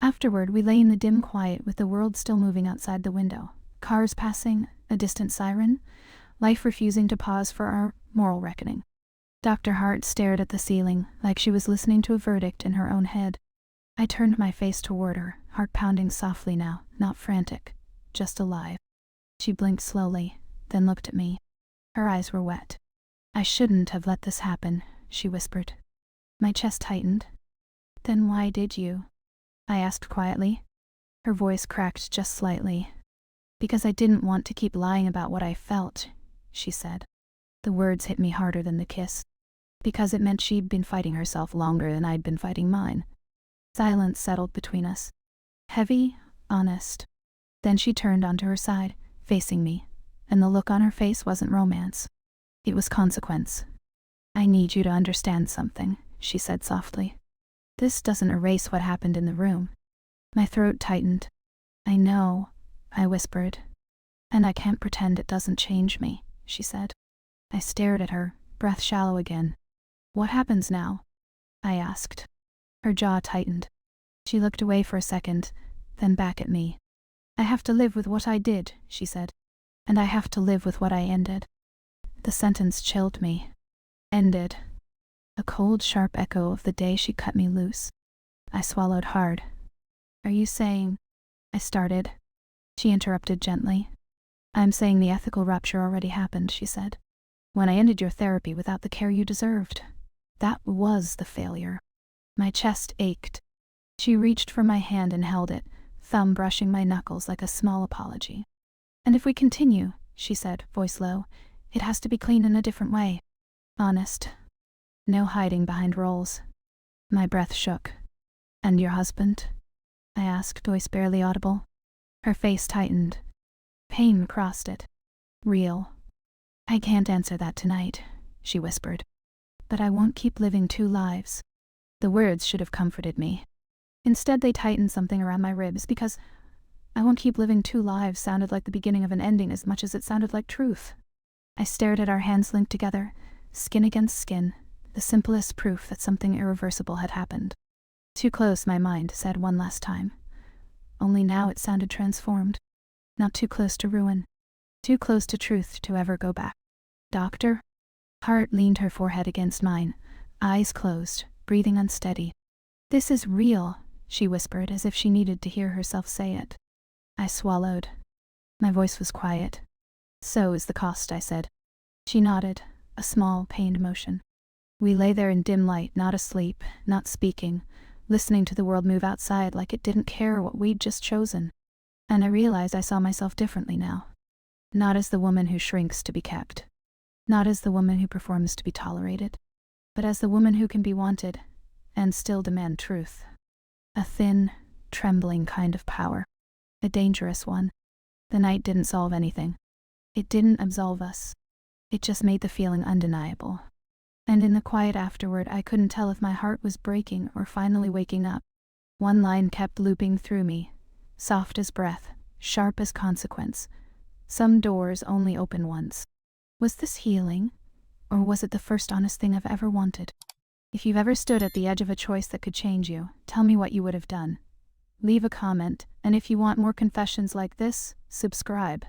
Afterward, we lay in the dim quiet with the world still moving outside the window, cars passing, a distant siren, life refusing to pause for our moral reckoning. Dr. Hart stared at the ceiling like she was listening to a verdict in her own head. I turned my face toward her, heart pounding softly now, not frantic, just alive. She blinked slowly, then looked at me. Her eyes were wet. "I shouldn't have let this happen," she whispered. My chest tightened. "Then why did you?" I asked quietly. Her voice cracked just slightly. "Because I didn't want to keep lying about what I felt," she said. The words hit me harder than the kiss. Because it meant she'd been fighting herself longer than I'd been fighting mine. Silence settled between us. Heavy, honest. Then she turned onto her side, facing me, and the look on her face wasn't romance. It was consequence. "I need you to understand something," she said softly. This doesn't erase what happened in the room. My throat tightened. I know, I whispered. And I can't pretend it doesn't change me, she said. I stared at her, breath shallow again. What happens now? I asked. Her jaw tightened. She looked away for a second, then back at me. I have to live with what I did, she said. And I have to live with what I ended. The sentence chilled me. Ended. A cold, sharp echo of the day she cut me loose. I swallowed hard. Are you saying? I started. She interrupted gently. I'm saying the ethical rupture already happened, she said. When I ended your therapy without the care you deserved. That was the failure. My chest ached. She reached for my hand and held it, thumb brushing my knuckles like a small apology. And if we continue, she said, voice low, it has to be clean in a different way. Honest. No hiding behind roles. My breath shook. And your husband? I asked, voice barely audible. Her face tightened. Pain crossed it. Real. I can't answer that tonight, she whispered. But I won't keep living two lives. The words should have comforted me. Instead, they tightened something around my ribs because I won't keep living two lives sounded like the beginning of an ending as much as it sounded like truth. I stared at our hands linked together, skin against skin, the simplest proof that something irreversible had happened. Too close, my mind said one last time. Only now it sounded transformed. Not too close to ruin. Too close to truth to ever go back. Doctor? Hart leaned her forehead against mine, eyes closed, breathing unsteady. This is real, she whispered as if she needed to hear herself say it. I swallowed. My voice was quiet. So is the cost, I said. She nodded, a small, pained motion. We lay there in dim light, not asleep, not speaking, listening to the world move outside like it didn't care what we'd just chosen. And I realized I saw myself differently now. Not as the woman who shrinks to be kept. Not as the woman who performs to be tolerated. But as the woman who can be wanted, and still demand truth. A thin, trembling kind of power. A dangerous one. The night didn't solve anything. It didn't absolve us. It just made the feeling undeniable. And in the quiet afterward, I couldn't tell if my heart was breaking or finally waking up. One line kept looping through me, soft as breath, sharp as consequence. Some doors only open once. Was this healing, or was it the first honest thing I've ever wanted? If you've ever stood at the edge of a choice that could change you, tell me what you would have done. Leave a comment, and if you want more confessions like this, subscribe.